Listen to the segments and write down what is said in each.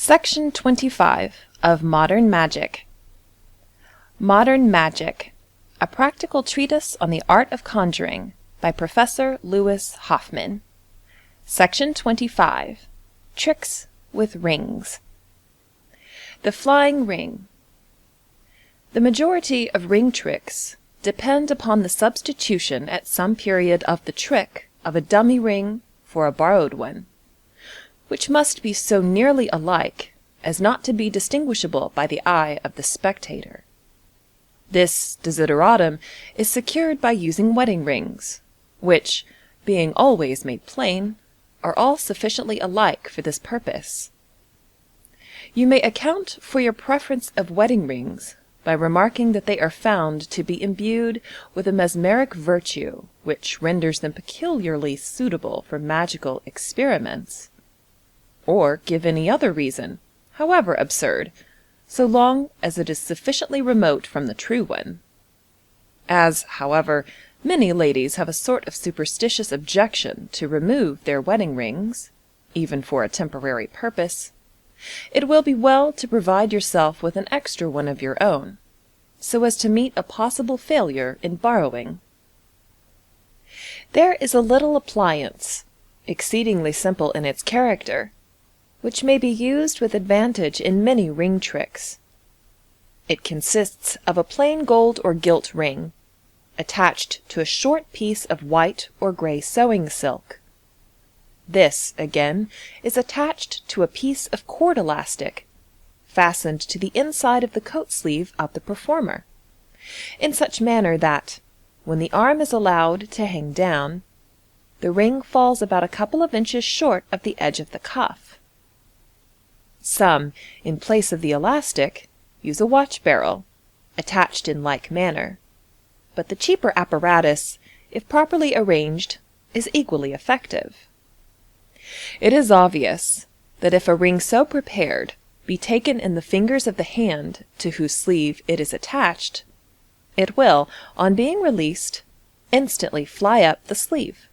Section 25 of Modern Magic. Modern Magic, a practical treatise on the art of conjuring by Professor Louis Hoffman. Section 25, Tricks with Rings. The Flying Ring. The majority of ring tricks depend upon the substitution at some period of the trick of a dummy ring for a borrowed one, which must be so nearly alike as not to be distinguishable by the eye of the spectator. This desideratum is secured by using wedding rings, which, being always made plain, are all sufficiently alike for this purpose. You may account for your preference of wedding rings by remarking that they are found to be imbued with a mesmeric virtue which renders them peculiarly suitable for magical experiments, or give any other reason, however absurd, so long as it is sufficiently remote from the true one. As, however, many ladies have a sort of superstitious objection to remove their wedding rings, even for a temporary purpose, it will be well to provide yourself with an extra one of your own, so as to meet a possible failure in borrowing. There is a little appliance, exceedingly simple in its character, which may be used with advantage in many ring tricks. It consists of a plain gold or gilt ring, attached to a short piece of white or gray sewing silk. This, again, is attached to a piece of cord elastic, fastened to the inside of the coat sleeve of the performer, in such manner that, when the arm is allowed to hang down, the ring falls about a couple of inches short of the edge of the cuff. Some, in place of the elastic, use a watch barrel, attached in like manner, but the cheaper apparatus, if properly arranged, is equally effective. It is obvious that if a ring so prepared be taken in the fingers of the hand to whose sleeve it is attached, it will, on being released, instantly fly up the sleeve.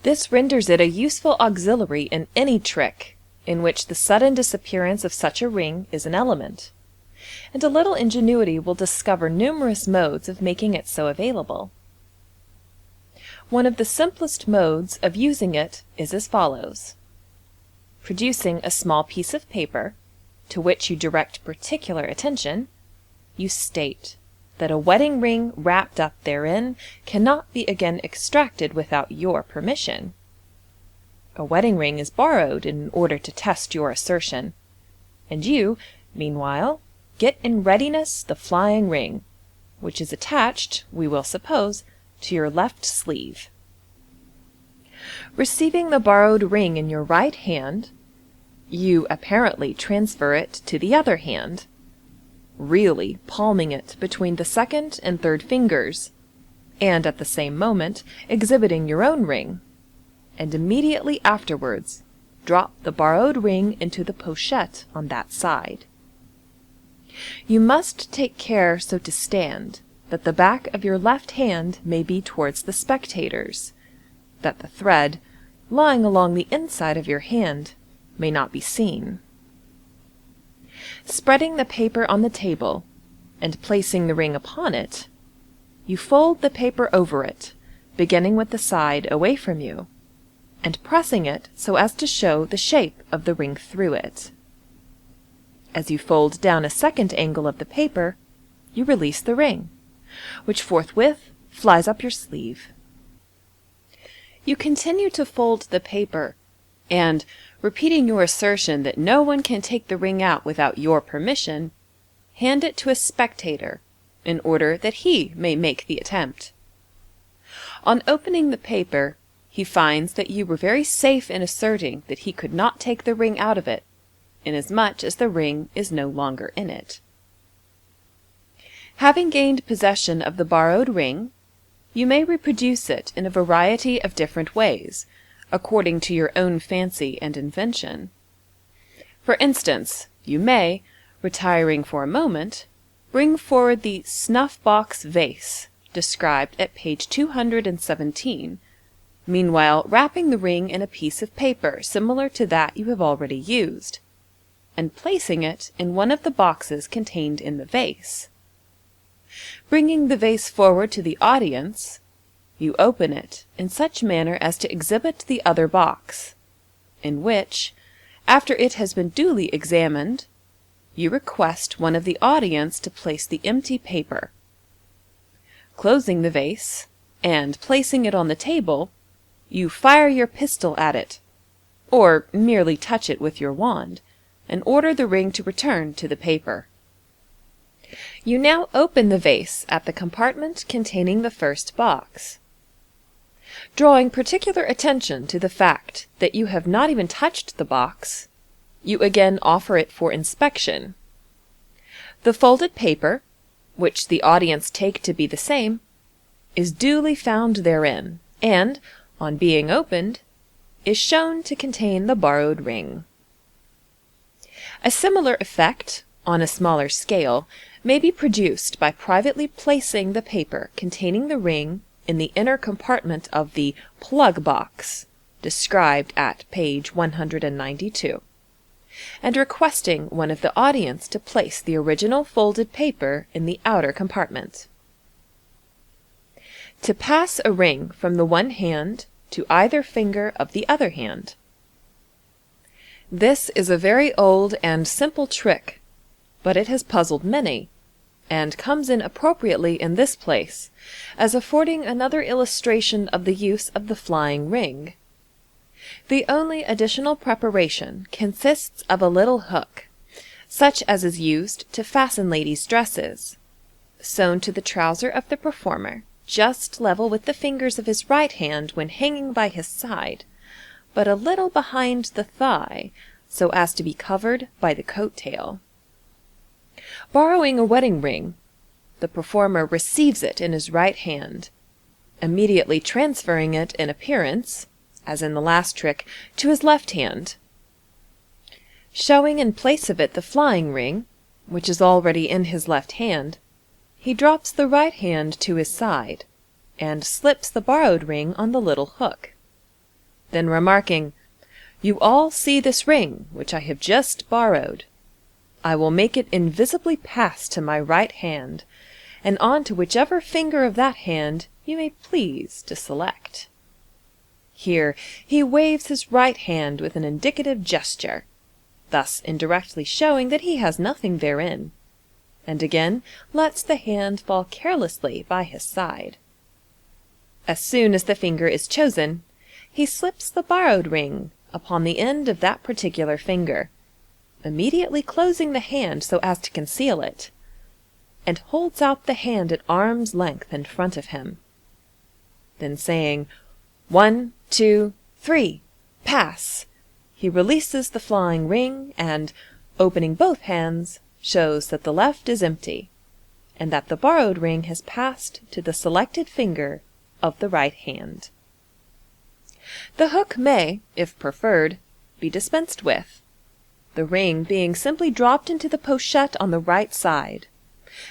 This renders it a useful auxiliary in any trick in which the sudden disappearance of such a ring is an element, and a little ingenuity will discover numerous modes of making it so available. One of the simplest modes of using it is as follows. Producing a small piece of paper, to which you direct particular attention, you state that a wedding ring wrapped up therein cannot be again extracted without your permission. A wedding ring is borrowed in order to test your assertion, and you, meanwhile, get in readiness the flying ring, which is attached, we will suppose, to your left sleeve. Receiving the borrowed ring in your right hand, you apparently transfer it to the other hand, really palming it between the second and third fingers, and at the same moment exhibiting your own ring, and immediately afterwards drop the borrowed ring into the pochette on that side. You must take care so to stand that the back of your left hand may be towards the spectators, that the thread, lying along the inside of your hand, may not be seen. Spreading the paper on the table, and placing the ring upon it, you fold the paper over it, beginning with the side away from you, and pressing it so as to show the shape of the ring through it. As you fold down a second angle of the paper, you release the ring, which forthwith flies up your sleeve. You continue to fold the paper, and, repeating your assertion that no one can take the ring out without your permission, hand it to a spectator, in order that he may make the attempt. On opening the paper, he finds that you were very safe in asserting that he could not take the ring out of it, inasmuch as the ring is no longer in it. Having gained possession of the borrowed ring, you may reproduce it in a variety of different ways, according to your own fancy and invention. For instance, you may, retiring for a moment, bring forward the snuff-box vase described at page 217, meanwhile wrapping the ring in a piece of paper similar to that you have already used, and placing it in one of the boxes contained in the vase. Bringing the vase forward to the audience, you open it in such manner as to exhibit the other box, in which, after it has been duly examined, you request one of the audience to place the empty paper. Closing the vase, and placing it on the table, you fire your pistol at it, or merely touch it with your wand, and order the ring to return to the paper. You now open the vase at the compartment containing the first box. Drawing particular attention to the fact that you have not even touched the box, you again offer it for inspection. The folded paper, which the audience take to be the same, is duly found therein, and, on being opened, is shown to contain the borrowed ring. A similar effect, on a smaller scale, may be produced by privately placing the paper containing the ring in the inner compartment of the plug box, described at page 192, and requesting one of the audience to place the original folded paper in the outer compartment. To pass a ring from the one hand to either finger of the other hand. This is a very old and simple trick, but it has puzzled many, and comes in appropriately in this place, as affording another illustration of the use of the flying ring. The only additional preparation consists of a little hook, such as is used to fasten ladies' dresses, sewn to the trouser of the performer, just level with the fingers of his right hand when hanging by his side, but a little behind the thigh, so as to be covered by the coat tail. Borrowing a wedding ring, the performer receives it in his right hand, immediately transferring it in appearance, as in the last trick, to his left hand. Showing in place of it the flying ring, which is already in his left hand, he drops the right hand to his side, and slips the borrowed ring on the little hook. Then remarking, "You all see this ring, which I have just borrowed. I will make it invisibly pass to my right hand, and on to whichever finger of that hand you may please to select." Here he waves his right hand with an indicative gesture, thus indirectly showing that he has nothing therein, and again lets the hand fall carelessly by his side. As soon as the finger is chosen, he slips the borrowed ring upon the end of that particular finger, immediately closing the hand so as to conceal it, and holds out the hand at arm's length in front of him. Then saying, "1, 2, 3, pass!" he releases the flying ring and, opening both hands, shows that the left is empty, and that the borrowed ring has passed to the selected finger of the right hand. The hook may, if preferred, be dispensed with, the ring being simply dropped into the pochette on the right side,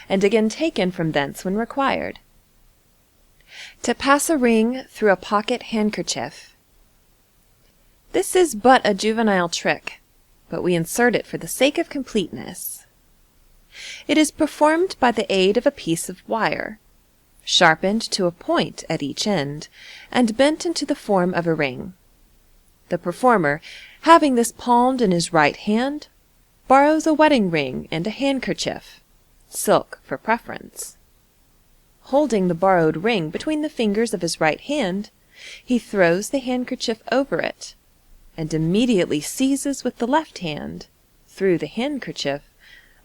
and again taken from thence when required. To pass a ring through a pocket handkerchief. This is but a juvenile trick, but we insert it for the sake of completeness. It is performed by the aid of a piece of wire, sharpened to a point at each end, and bent into the form of a ring. The performer, having this palmed in his right hand, borrows a wedding ring and a handkerchief, silk for preference. Holding the borrowed ring between the fingers of his right hand, he throws the handkerchief over it, and immediately seizes with the left hand, through the handkerchief,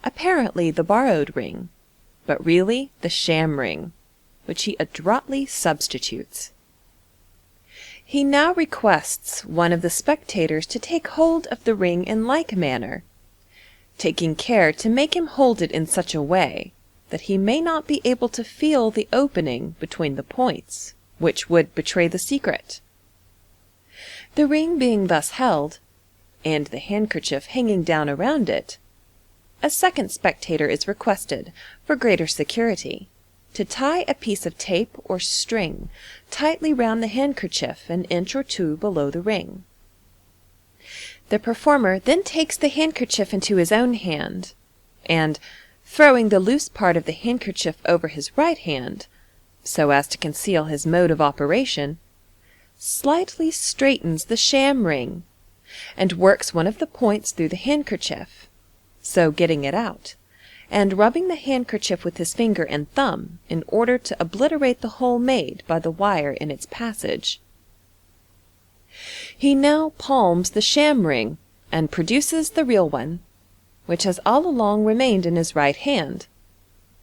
apparently the borrowed ring, but really the sham ring, which he adroitly substitutes. He now requests one of the spectators to take hold of the ring in like manner, taking care to make him hold it in such a way that he may not be able to feel the opening between the points, which would betray the secret. The ring being thus held, and the handkerchief hanging down around it, a second spectator is requested, for greater security, to tie a piece of tape or string tightly round the handkerchief an inch or two below the ring. The performer then takes the handkerchief into his own hand, and, throwing the loose part of the handkerchief over his right hand, so as to conceal his mode of operation, slightly straightens the sham ring, and works one of the points through the handkerchief, so getting it out, and rubbing the handkerchief with his finger and thumb in order to obliterate the hole made by the wire in its passage. He now palms the sham ring and produces the real one, which has all along remained in his right hand,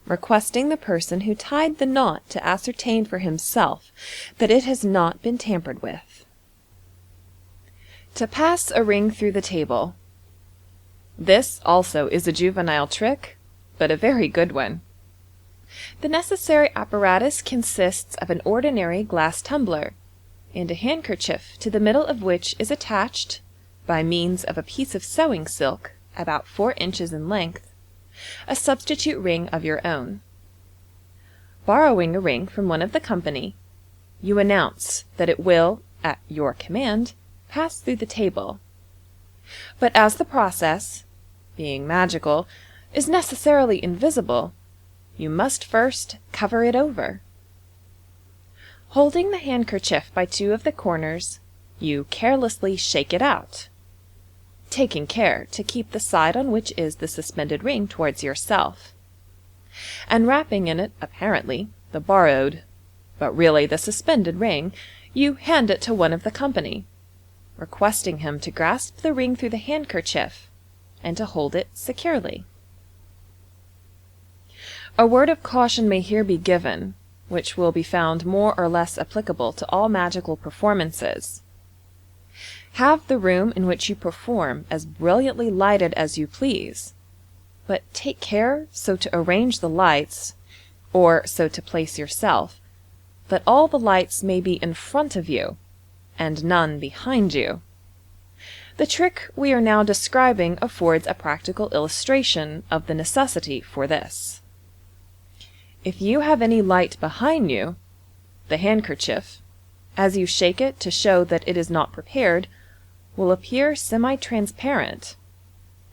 requesting the person who tied the knot to ascertain for himself that it has not been tampered with. To pass a ring through the table. This also is a juvenile trick, but a very good one. The necessary apparatus consists of an ordinary glass tumbler and a handkerchief to the middle of which is attached, by means of a piece of sewing silk about 4 inches in length, a substitute ring of your own. Borrowing a ring from one of the company, you announce that it will, at your command, pass through the table. But as the process, being magical, is necessarily invisible, you must first cover it over. Holding the handkerchief by 2 of the corners, you carelessly shake it out, taking care to keep the side on which is the suspended ring towards yourself, and wrapping in it, apparently, the borrowed, but really the suspended ring, you hand it to one of the company, requesting him to grasp the ring through the handkerchief and to hold it securely. A word of caution may here be given, which will be found more or less applicable to all magical performances. Have the room in which you perform as brilliantly lighted as you please, but take care so to arrange the lights, or so to place yourself, that all the lights may be in front of you, and none behind you. The trick we are now describing affords a practical illustration of the necessity for this. If you have any light behind you, the handkerchief, as you shake it to show that it is not prepared, will appear semi-transparent,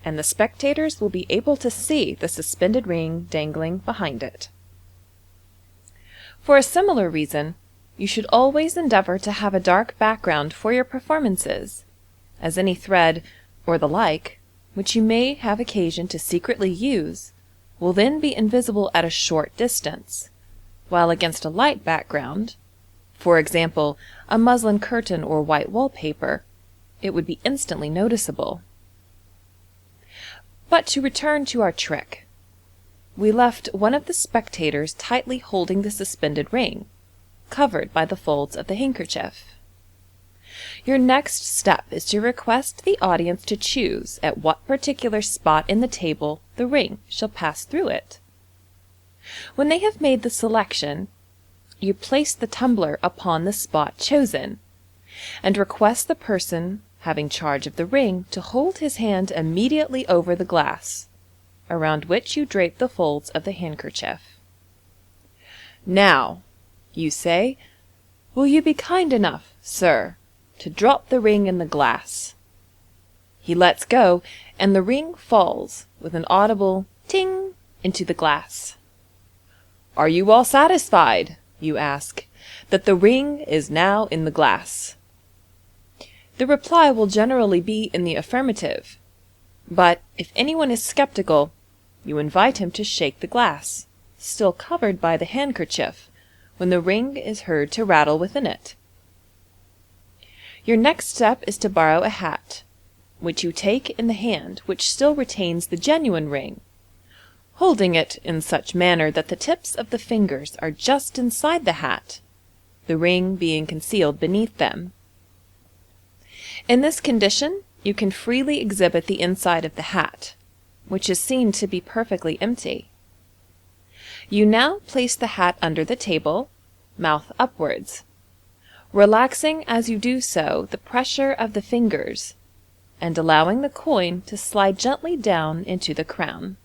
and the spectators will be able to see the suspended ring dangling behind it. For a similar reason, you should always endeavor to have a dark background for your performances, as any thread, or the like, which you may have occasion to secretly use, will then be invisible at a short distance, while against a light background, for example, a muslin curtain or white wallpaper, it would be instantly noticeable. But to return to our trick. We left one of the spectators tightly holding the suspended ring, covered by the folds of the handkerchief. Your next step is to request the audience to choose at what particular spot in the table the ring shall pass through it. When they have made the selection, you place the tumbler upon the spot chosen, and request the person having charge of the ring to hold his hand immediately over the glass, around which you drape the folds of the handkerchief. "Now," you say, "will you be kind enough, sir, to drop the ring in the glass?" He lets go, and the ring falls with an audible ting into the glass. "Are you all satisfied," you ask, "that the ring is now in the glass?" The reply will generally be in the affirmative, but if anyone is skeptical, you invite him to shake the glass, still covered by the handkerchief, when the ring is heard to rattle within it. Your next step is to borrow a hat, which you take in the hand which still retains the genuine ring, holding it in such manner that the tips of the fingers are just inside the hat, the ring being concealed beneath them. In this condition, you can freely exhibit the inside of the hat, which is seen to be perfectly empty. You now place the hat under the table, mouth upwards, relaxing as you do so the pressure of the fingers, and allowing the coin to slide gently down into the crown.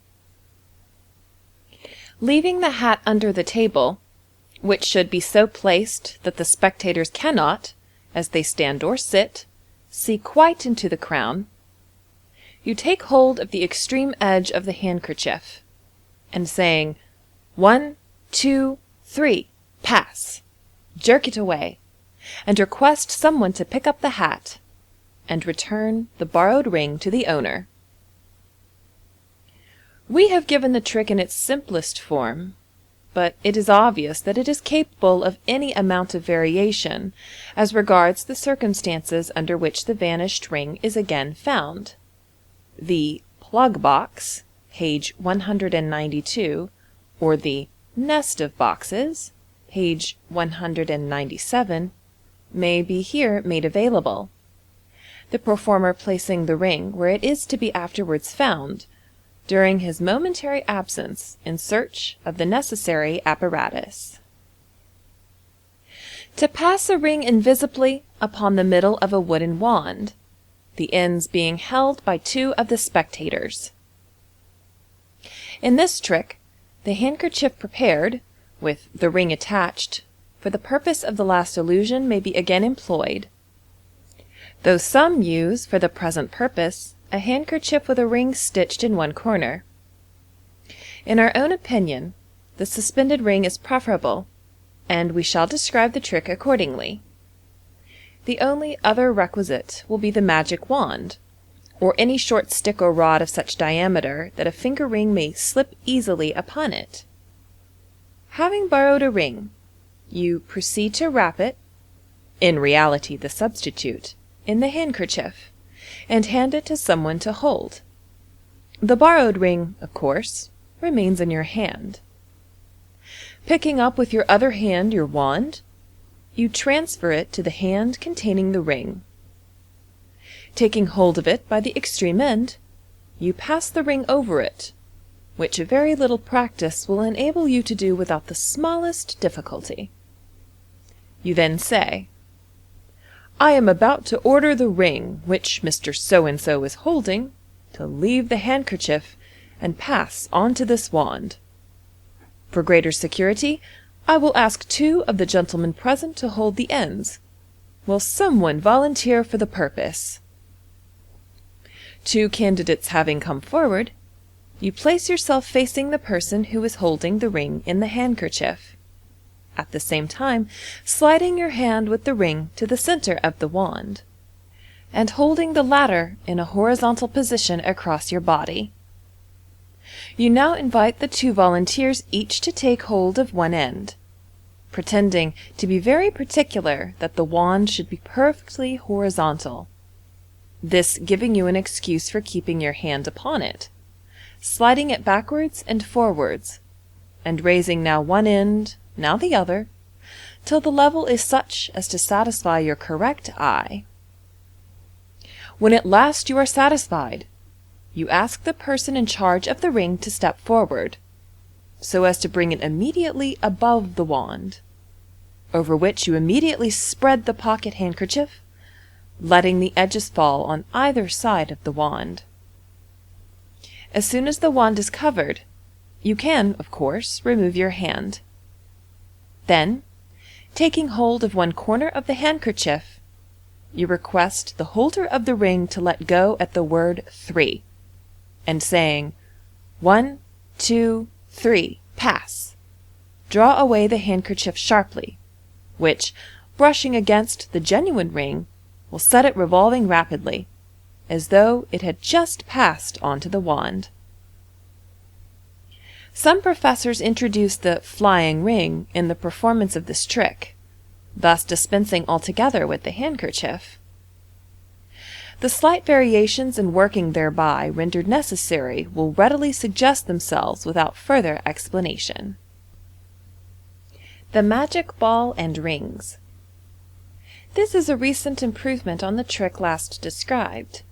Leaving the hat under the table, which should be so placed that the spectators cannot, as they stand or sit, see quite into the crown, you take hold of the extreme edge of the handkerchief, and saying, "1, 2, 3, pass," jerk it away, and request someone to pick up the hat, and return the borrowed ring to the owner. We have given the trick in its simplest form, but it is obvious that it is capable of any amount of variation as regards the circumstances under which the vanished ring is again found. The plug box, page 192, or the nest of boxes, page 197, may be here made available, the performer placing the ring where it is to be afterwards found, during his momentary absence in search of the necessary apparatus. To pass a ring invisibly upon the middle of a wooden wand, the ends being held by two of the spectators. In this trick, the handkerchief prepared, with the ring attached, for the purpose of the last illusion may be again employed, though some use for the present purpose a handkerchief with a ring stitched in one corner. In our own opinion, the suspended ring is preferable, and we shall describe the trick accordingly. The only other requisite will be the magic wand, or any short stick or rod of such diameter that a finger ring may slip easily upon it. Having borrowed a ring, you proceed to wrap it, in reality the substitute, in the handkerchief, and hand it to someone to hold. The borrowed ring, of course, remains in your hand. Picking up with your other hand your wand, you transfer it to the hand containing the ring. Taking hold of it by the extreme end, you pass the ring over it, which a very little practice will enable you to do without the smallest difficulty. You then say, "I am about to order the ring which Mr. So-and-so is holding to leave the handkerchief and pass on to this wand. For greater security, I will ask two of the gentlemen present to hold the ends. Will someone volunteer for the purpose?" Two candidates having come forward, you place yourself facing the person who is holding the ring in the handkerchief, at the same time sliding your hand with the ring to the center of the wand, and holding the latter in a horizontal position across your body. You now invite the two volunteers each to take hold of one end, pretending to be very particular that the wand should be perfectly horizontal, this giving you an excuse for keeping your hand upon it, sliding it backwards and forwards, and raising now one end, now the other, till the level is such as to satisfy your correct eye. When at last you are satisfied, you ask the person in charge of the ring to step forward, so as to bring it immediately above the wand, over which you immediately spread the pocket handkerchief, letting the edges fall on either side of the wand. As soon as the wand is covered, you can, of course, remove your hand. Then, taking hold of one corner of the handkerchief, you request the holder of the ring to let go at the word 3, and saying, "1, 2, 3, pass," draw away the handkerchief sharply, which, brushing against the genuine ring, will set it revolving rapidly, as though it had just passed onto the wand. Some professors introduce the flying ring in the performance of this trick, thus dispensing altogether with the handkerchief. The slight variations in working thereby rendered necessary will readily suggest themselves without further explanation. The magic ball and rings. This is a recent improvement on the trick last described.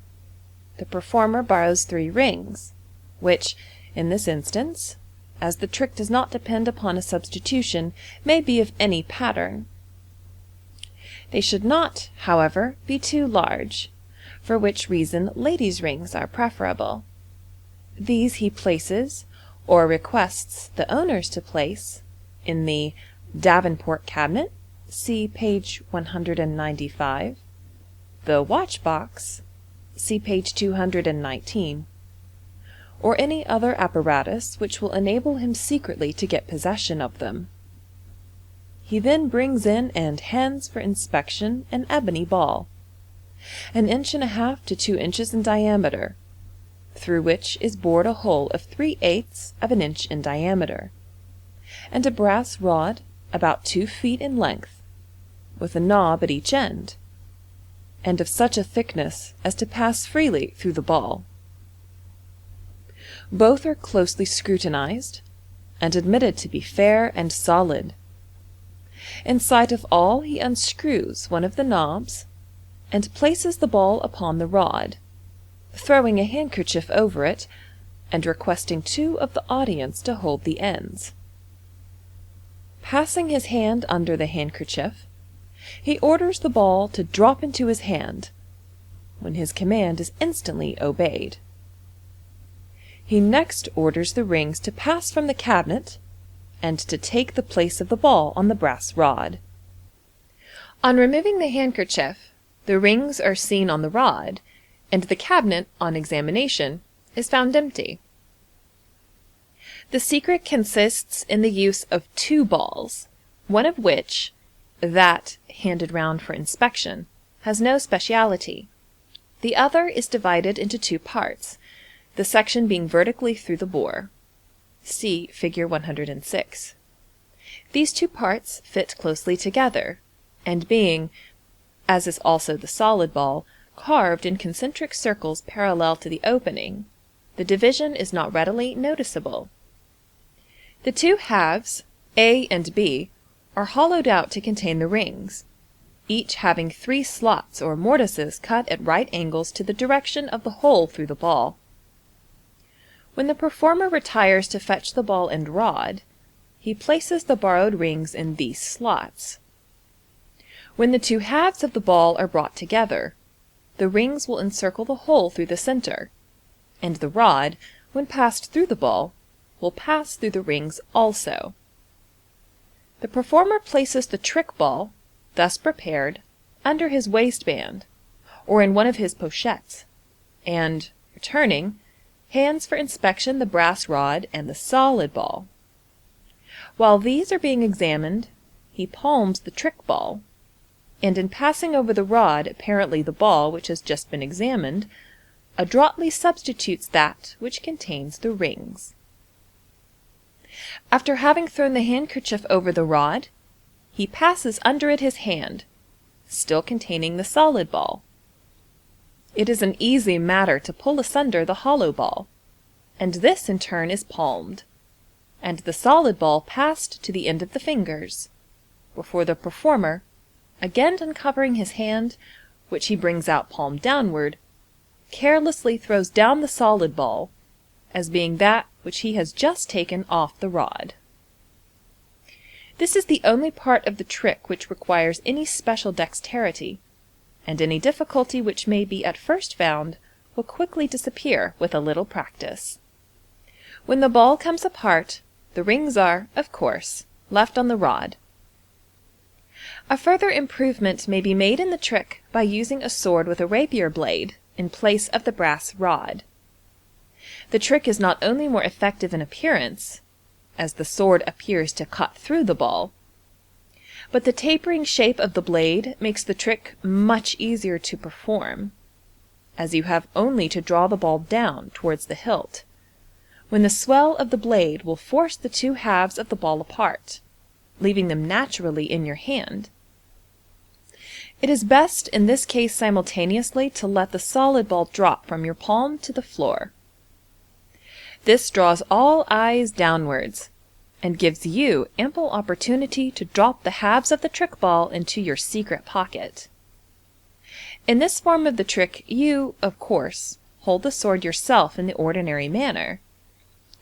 The performer borrows 3 rings, which, in this instance, as the trick does not depend upon a substitution, may be of any pattern. They should not, however, be too large, for which reason ladies' rings are preferable. These he places, or requests the owners to place in the Davenport cabinet, see page 195, the watch box, see page 219, or any other apparatus which will enable him secretly to get possession of them. He then brings in and hands for inspection an ebony ball, 1.5 to 2 inches in diameter, through which is bored a hole of 3/8 of an inch in diameter, and a brass rod about 2 feet in length, with a knob at each end, and of such a thickness as to pass freely through the ball. Both are closely scrutinized, and admitted to be fair and solid. In sight of all he unscrews one of the knobs, and places the ball upon the rod, throwing a handkerchief over it, and requesting 2 of the audience to hold the ends. Passing his hand under the handkerchief, he orders the ball to drop into his hand, when his command is instantly obeyed. He next orders the rings to pass from the cabinet, and to take the place of the ball on the brass rod. On removing the handkerchief, the rings are seen on the rod, and the cabinet, on examination, is found empty. The secret consists in the use of 2 balls, one of which, that handed round for inspection, has no speciality. The other is divided into 2 parts, the section being vertically through the bore. See Figure 106. These 2 parts fit closely together, and being, as is also the solid ball, carved in concentric circles parallel to the opening, the division is not readily noticeable. The 2 halves, A and B, are hollowed out to contain the rings, each having 3 slots or mortices cut at right angles to the direction of the hole through the ball. When the performer retires to fetch the ball and rod, he places the borrowed rings in these slots. When the 2 halves of the ball are brought together, the rings will encircle the hole through the center, and the rod, when passed through the ball, will pass through the rings also. The performer places the trick ball, thus prepared, under his waistband, or in one of his pochettes, and, returning, hands for inspection the brass rod and the solid ball. While these are being examined, he palms the trick ball, and in passing over the rod apparently the ball which has just been examined, adroitly substitutes that which contains the rings. After having thrown the handkerchief over the rod, he passes under it his hand, still containing the solid ball. It is an easy matter to pull asunder the hollow ball, and this in turn is palmed, and the solid ball passed to the end of the fingers, before the performer, again uncovering his hand, which he brings out palm downward, carelessly throws down the solid ball, as being that which he has just taken off the rod. This is the only part of the trick which requires any special dexterity, and any difficulty which may be at first found will quickly disappear with a little practice. When the ball comes apart, the rings are, of course, left on the rod. A further improvement may be made in the trick by using a sword with a rapier blade in place of the brass rod. The trick is not only more effective in appearance, as the sword appears to cut through the ball, but the tapering shape of the blade makes the trick much easier to perform, as you have only to draw the ball down towards the hilt, when the swell of the blade will force the 2 halves of the ball apart, leaving them naturally in your hand. It is best in this case simultaneously to let the solid ball drop from your palm to the floor. This draws all eyes downwards, and gives you ample opportunity to drop the halves of the trick ball into your secret pocket. In this form of the trick you, of course, hold the sword yourself in the ordinary manner,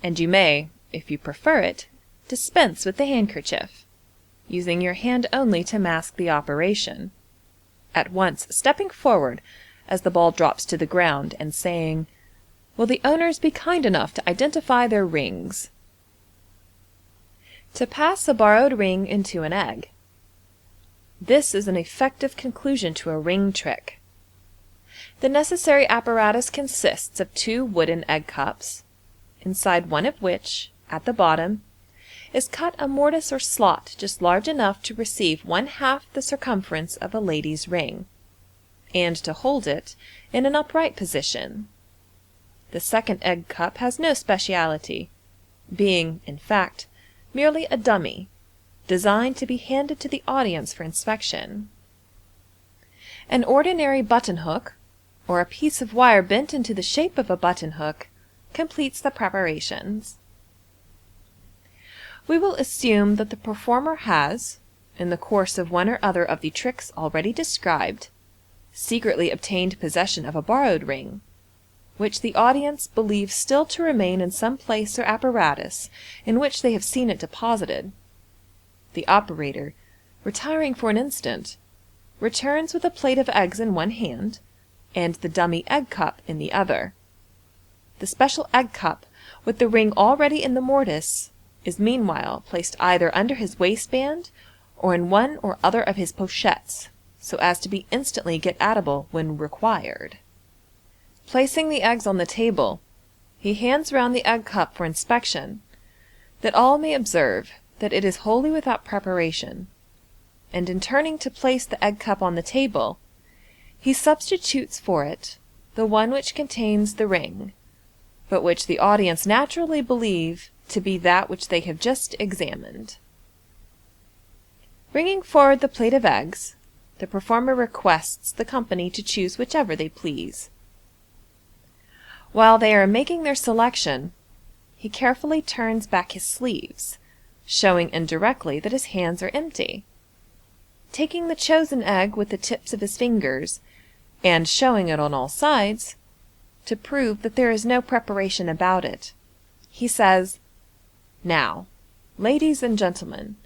and you may, if you prefer it, dispense with the handkerchief, using your hand only to mask the operation, at once stepping forward as the ball drops to the ground, and saying, will the owners be kind enough to identify their rings. To pass a borrowed ring into an egg. This is an effective conclusion to a ring trick. The necessary apparatus consists of 2 wooden egg cups, inside one of which, at the bottom, is cut a mortise or slot just large enough to receive 1/2 the circumference of a lady's ring, and to hold it in an upright position. The second egg cup has no speciality, being, in fact, merely a dummy, designed to be handed to the audience for inspection. An ordinary button hook, or a piece of wire bent into the shape of a button hook, completes the preparations. We will assume that the performer has, in the course of one or other of the tricks already described, secretly obtained possession of a borrowed ring, which the audience believes still to remain in some place or apparatus in which they have seen it deposited. The operator, retiring for an instant, returns with a plate of eggs in one hand and the dummy egg cup in the other. The special egg cup, with the ring already in the mortise, is meanwhile placed either under his waistband or in one or other of his pochettes, so as to be instantly get-at-able when required. Placing the eggs on the table, he hands round the egg cup for inspection, that all may observe that it is wholly without preparation, and in turning to place the egg cup on the table, he substitutes for it the one which contains the ring, but which the audience naturally believe to be that which they have just examined. Bringing forward the plate of eggs, the performer requests the company to choose whichever they please. While they are making their selection, he carefully turns back his sleeves, showing indirectly that his hands are empty. Taking the chosen egg with the tips of his fingers, and showing it on all sides, to prove that there is no preparation about it, he says, "Now, ladies and gentlemen,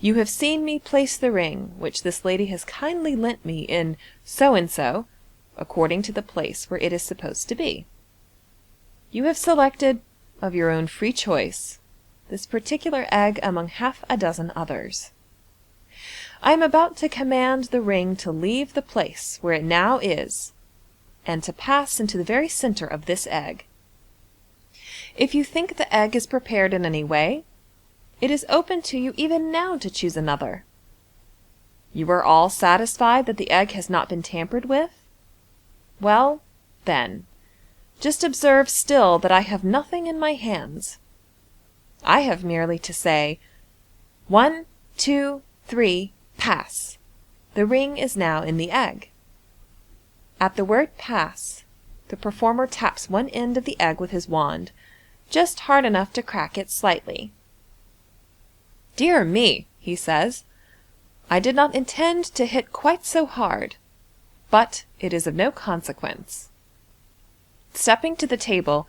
you have seen me place the ring which this lady has kindly lent me in so-and-so, according to the place where it is supposed to be. You have selected, of your own free choice, this particular egg among 6 others. I am about to command the ring to leave the place where it now is, and to pass into the very center of this egg. If you think the egg is prepared in any way, it is open to you even now to choose another. You are all satisfied that the egg has not been tampered with? Well, then, just observe still that I have nothing in my hands. I have merely to say, 1, 2, 3, pass. The ring is now in the egg." At the word pass, the performer taps one end of the egg with his wand, just hard enough to crack it slightly. "Dear me," he says, "I did not intend to hit quite so hard, but it is of no consequence." Stepping to the table,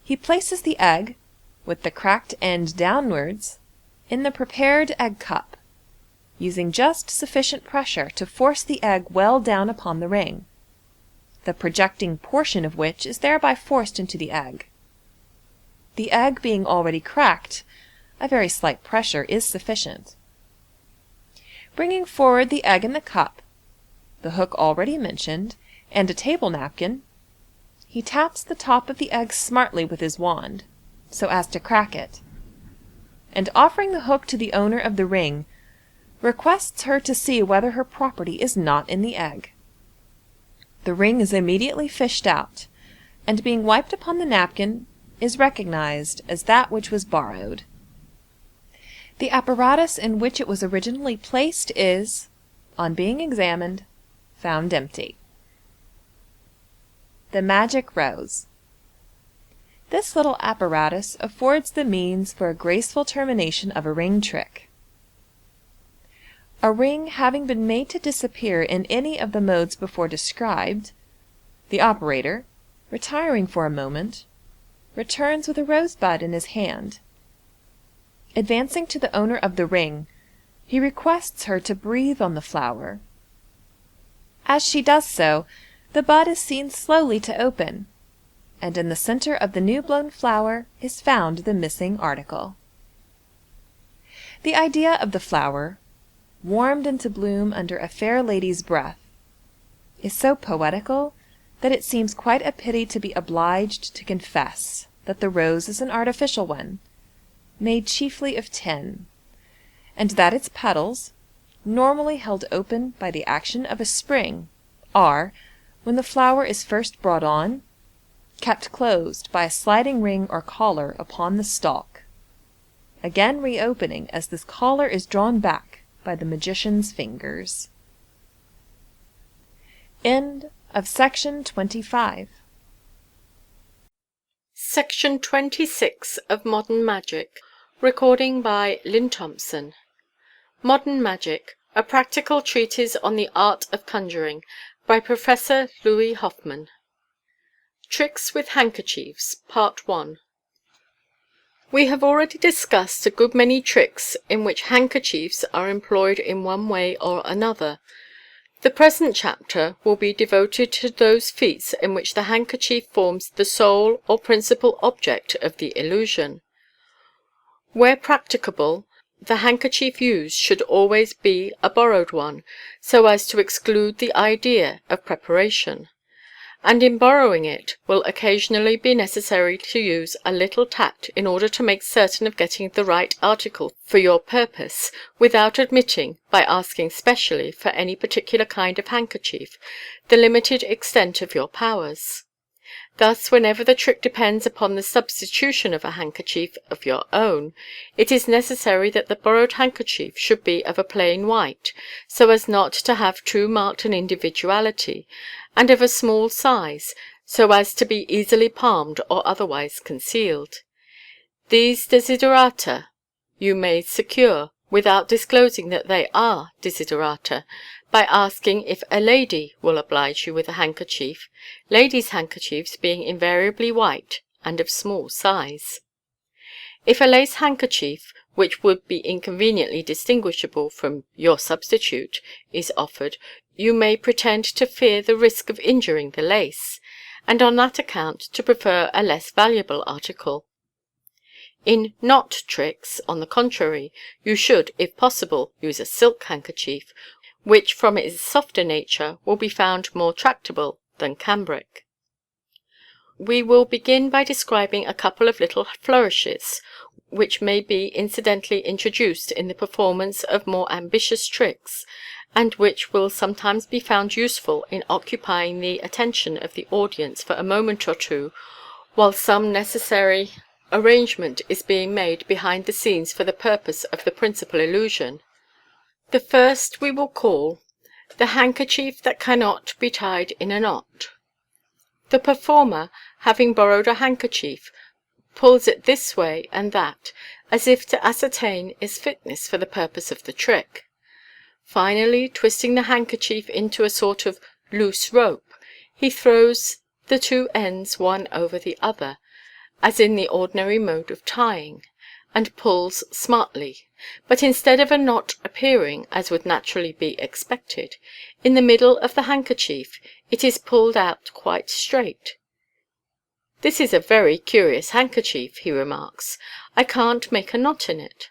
he places the egg, with the cracked end downwards, in the prepared egg cup, using just sufficient pressure to force the egg well down upon the ring, the projecting portion of which is thereby forced into the egg. The egg being already cracked, a very slight pressure is sufficient. Bringing forward the egg in the cup, the hook already mentioned, and a table napkin, he taps the top of the egg smartly with his wand, so as to crack it, and offering the hook to the owner of the ring, requests her to see whether her property is not in the egg. The ring is immediately fished out, and being wiped upon the napkin, is recognized as that which was borrowed. The apparatus in which it was originally placed is, on being examined, found empty. The Magic Rose. This little apparatus affords the means for a graceful termination of a ring trick. A ring having been made to disappear in any of the modes before described, the operator, retiring for a moment, returns with a rosebud in his hand. Advancing to the owner of the ring, he requests her to breathe on the flower. As she does so, the bud is seen slowly to open, and in the center of the new-blown flower is found the missing article. The idea of the flower, warmed into bloom under a fair lady's breath, is so poetical that it seems quite a pity to be obliged to confess that the rose is an artificial one, made chiefly of tin, and that its petals, normally held open by the action of a spring, are, when the flower is first brought on, kept closed by a sliding ring or collar upon the stalk, again reopening as this collar is drawn back by the magician's fingers. End of section 25. Section 26 of Modern Magic. Recording by Lynn Thompson. Modern Magic, a practical treatise on the art of conjuring, by Professor Louis Hoffman. Tricks with Handkerchiefs, Part 1. We have already discussed a good many tricks in which handkerchiefs are employed in one way or another. The present chapter will be devoted to those feats in which the handkerchief forms the sole or principal object of the illusion. Where practicable, the handkerchief used should always be a borrowed one, so as to exclude the idea of preparation, and in borrowing it will occasionally be necessary to use a little tact in order to make certain of getting the right article for your purpose, without admitting, by asking specially for any particular kind of handkerchief, the limited extent of your powers. Thus, whenever the trick depends upon the substitution of a handkerchief of your own, it is necessary that the borrowed handkerchief should be of a plain white, so as not to have too marked an individuality, and of a small size, so as to be easily palmed or otherwise concealed. These desiderata you may secure, without disclosing that they are desiderata, by asking if a lady will oblige you with a handkerchief, ladies' handkerchiefs being invariably white and of small size. If a lace handkerchief, which would be inconveniently distinguishable from your substitute, is offered, you may pretend to fear the risk of injuring the lace, and on that account to prefer a less valuable article. In knot tricks, on the contrary, you should, if possible, use a silk handkerchief, which from its softer nature will be found more tractable than cambric. We will begin by describing a couple of little flourishes, which may be incidentally introduced in the performance of more ambitious tricks, and which will sometimes be found useful in occupying the attention of the audience for a moment or two, while some necessary arrangement is being made behind the scenes for the purpose of the principal illusion. The first we will call the handkerchief that cannot be tied in a knot. The performer, having borrowed a handkerchief, pulls it this way and that, as if to ascertain its fitness for the purpose of the trick. Finally, twisting the handkerchief into a sort of loose rope, he throws the two ends one over the other, as in the ordinary mode of tying, and pulls smartly, but instead of a knot appearing, as would naturally be expected, in the middle of the handkerchief, it is pulled out quite straight. "This is a very curious handkerchief," he remarks. "I can't make a knot in it."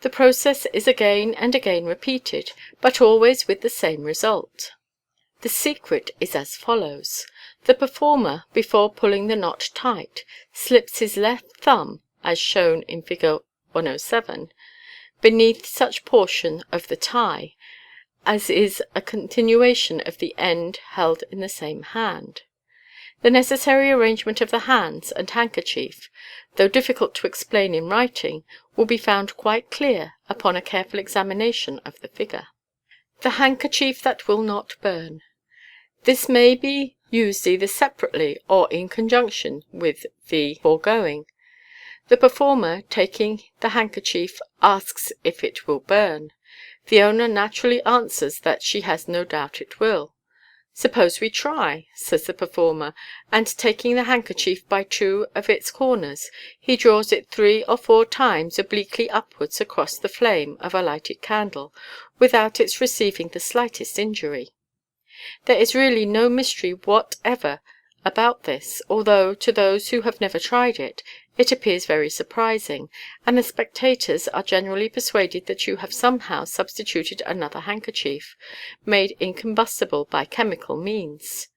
The process is again and again repeated, but always with the same result. The secret is as follows. The performer, before pulling the knot tight, slips his left thumb, as shown in Fig. 107, beneath such portion of the tie as is a continuation of the end held in the same hand. The necessary arrangement of the hands and handkerchief, though difficult to explain in writing, will be found quite clear upon a careful examination of the figure. The handkerchief that will not burn. This may be used either separately or in conjunction with the foregoing. The performer, taking the handkerchief, asks if it will burn. The owner naturally answers that she has no doubt it will. "Suppose we try," says the performer, and taking the handkerchief by two of its corners, he draws it 3 or 4 times obliquely upwards across the flame of a lighted candle, without its receiving the slightest injury. There is really no mystery whatever about this, although to those who have never tried it, it appears very surprising, and the spectators are generally persuaded that you have somehow substituted another handkerchief, made incombustible by chemical means.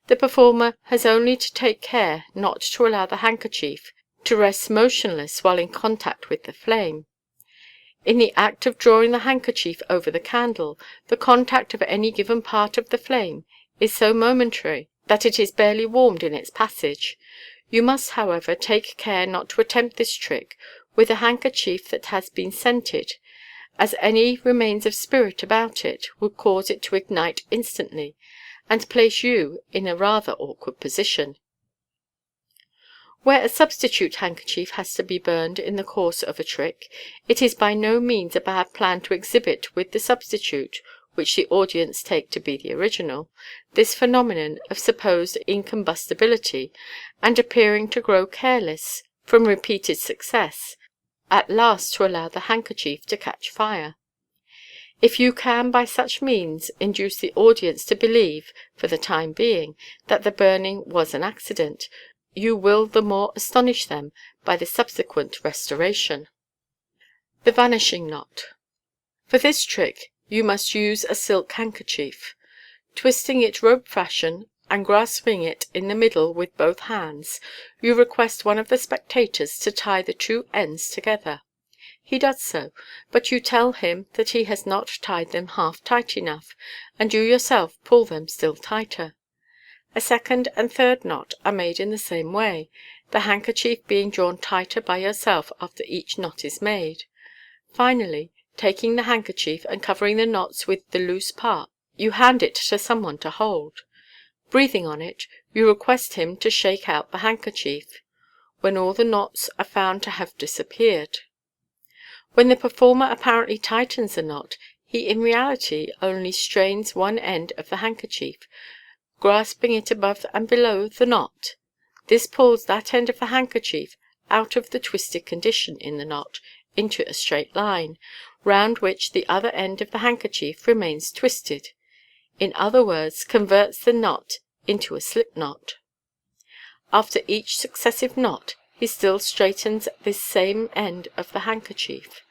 The performer has only to take care not to allow the handkerchief to rest motionless while in contact with the flame. In the act of drawing the handkerchief over the candle, the contact of any given part of the flame is so momentary that it is barely warmed in its passage. You must, however, take care not to attempt this trick with a handkerchief that has been scented, as any remains of spirit about it would cause it to ignite instantly, and place you in a rather awkward position. Where a substitute handkerchief has to be burned in the course of a trick, it is by no means a bad plan to exhibit with the substitute, which the audience take to be the original, this phenomenon of supposed incombustibility, and appearing to grow careless from repeated success, at last to allow the handkerchief to catch fire. If you can by such means induce the audience to believe, for the time being, that the burning was an accident, you will the more astonish them by the subsequent restoration. The vanishing knot. For this trick you must use a silk handkerchief. Twisting it rope fashion, and grasping it in the middle with both hands, you request one of the spectators to tie the two ends together. He does so, but you tell him that he has not tied them half tight enough, and you yourself pull them still tighter. A second and third knot are made in the same way, the handkerchief being drawn tighter by yourself after each knot is made. Finally, taking the handkerchief and covering the knots with the loose part, you hand it to someone to hold. Breathing on it, you request him to shake out the handkerchief, when all the knots are found to have disappeared. When the performer apparently tightens a knot, he in reality only strains one end of the handkerchief, grasping it above and below the knot. This pulls that end of the handkerchief out of the twisted condition in the knot into a straight line, round which the other end of the handkerchief remains twisted. In other words, converts the knot into a slip knot. After each successive knot, he still straightens this same end of the handkerchief.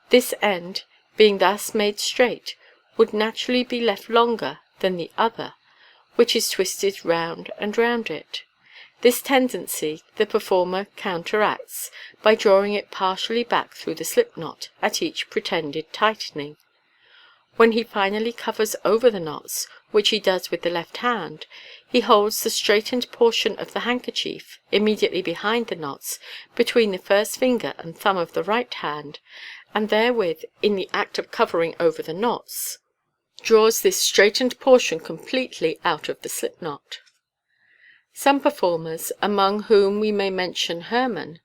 This end, being thus made straight, would naturally be left longer than the other, which is twisted round and round it. This tendency the performer counteracts by drawing it partially back through the slip knot at each pretended tightening. When he finally covers over the knots, which he does with the left hand, he holds the straightened portion of the handkerchief immediately behind the knots, between the first finger and thumb of the right hand, and therewith, in the act of covering over the knots, draws this straightened portion completely out of the slip knot. Some performers, among whom we may mention Hoffman,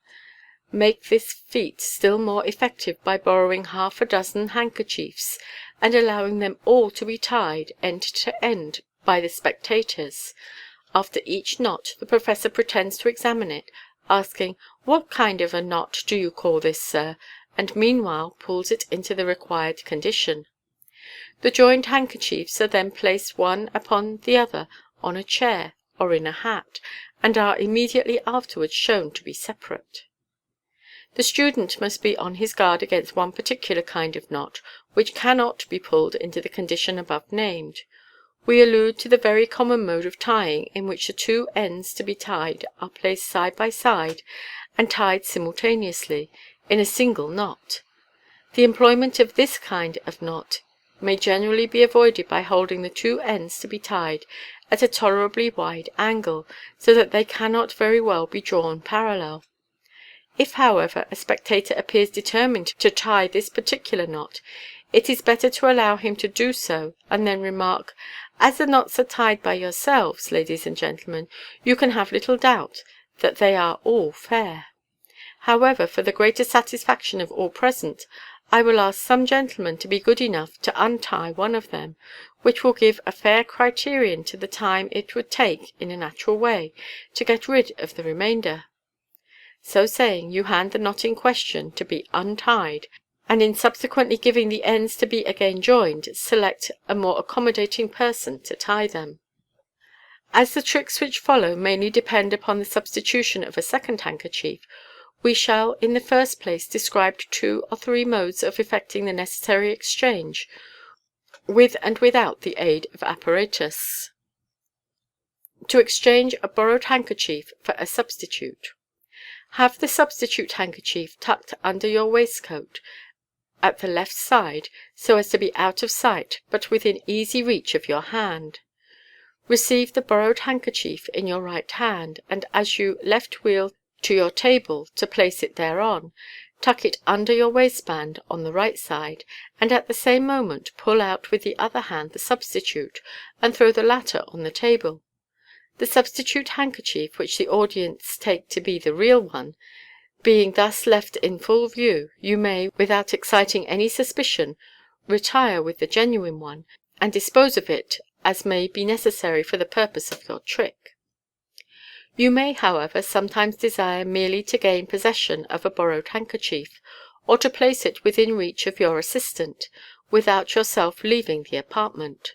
make this feat still more effective by borrowing half a dozen handkerchiefs, and allowing them all to be tied end to end by the spectators. After each knot the professor pretends to examine it, asking, "What kind of a knot do you call this, sir?" and meanwhile pulls it into the required condition. The joined handkerchiefs are then placed one upon the other on a chair or in a hat, and are immediately afterwards shown to be separate. The student must be on his guard against one particular kind of knot, which cannot be pulled into the condition above named. We allude to the very common mode of tying, in which the two ends to be tied are placed side by side and tied simultaneously in a single knot. The employment of this kind of knot may generally be avoided by holding the two ends to be tied at a tolerably wide angle, so that they cannot very well be drawn parallel. If, however, a spectator appears determined to tie this particular knot, it is better to allow him to do so, and then remark, "As the knots are tied by yourselves, ladies and gentlemen, you can have little doubt that they are all fair. However, for the greater satisfaction of all present, I will ask some gentleman to be good enough to untie one of them, which will give a fair criterion to the time it would take, in a natural way, to get rid of the remainder." So saying, you hand the knot in question to be untied, and in subsequently giving the ends to be again joined, select a more accommodating person to tie them. As the tricks which follow mainly depend upon the substitution of a second handkerchief, we shall in the first place describe 2 or 3 modes of effecting the necessary exchange, with and without the aid of apparatus. To exchange a borrowed handkerchief for a substitute. Have the substitute handkerchief tucked under your waistcoat at the left side, so as to be out of sight but within easy reach of your hand. Receive the borrowed handkerchief in your right hand, and as you left wheel to your table to place it thereon, tuck it under your waistband on the right side, and at the same moment pull out with the other hand the substitute, and throw the latter on the table. The substitute handkerchief, which the audience take to be the real one, being thus left in full view, you may, without exciting any suspicion, retire with the genuine one, and dispose of it as may be necessary for the purpose of your trick. You may, however, sometimes desire merely to gain possession of a borrowed handkerchief, or to place it within reach of your assistant, without yourself leaving the apartment.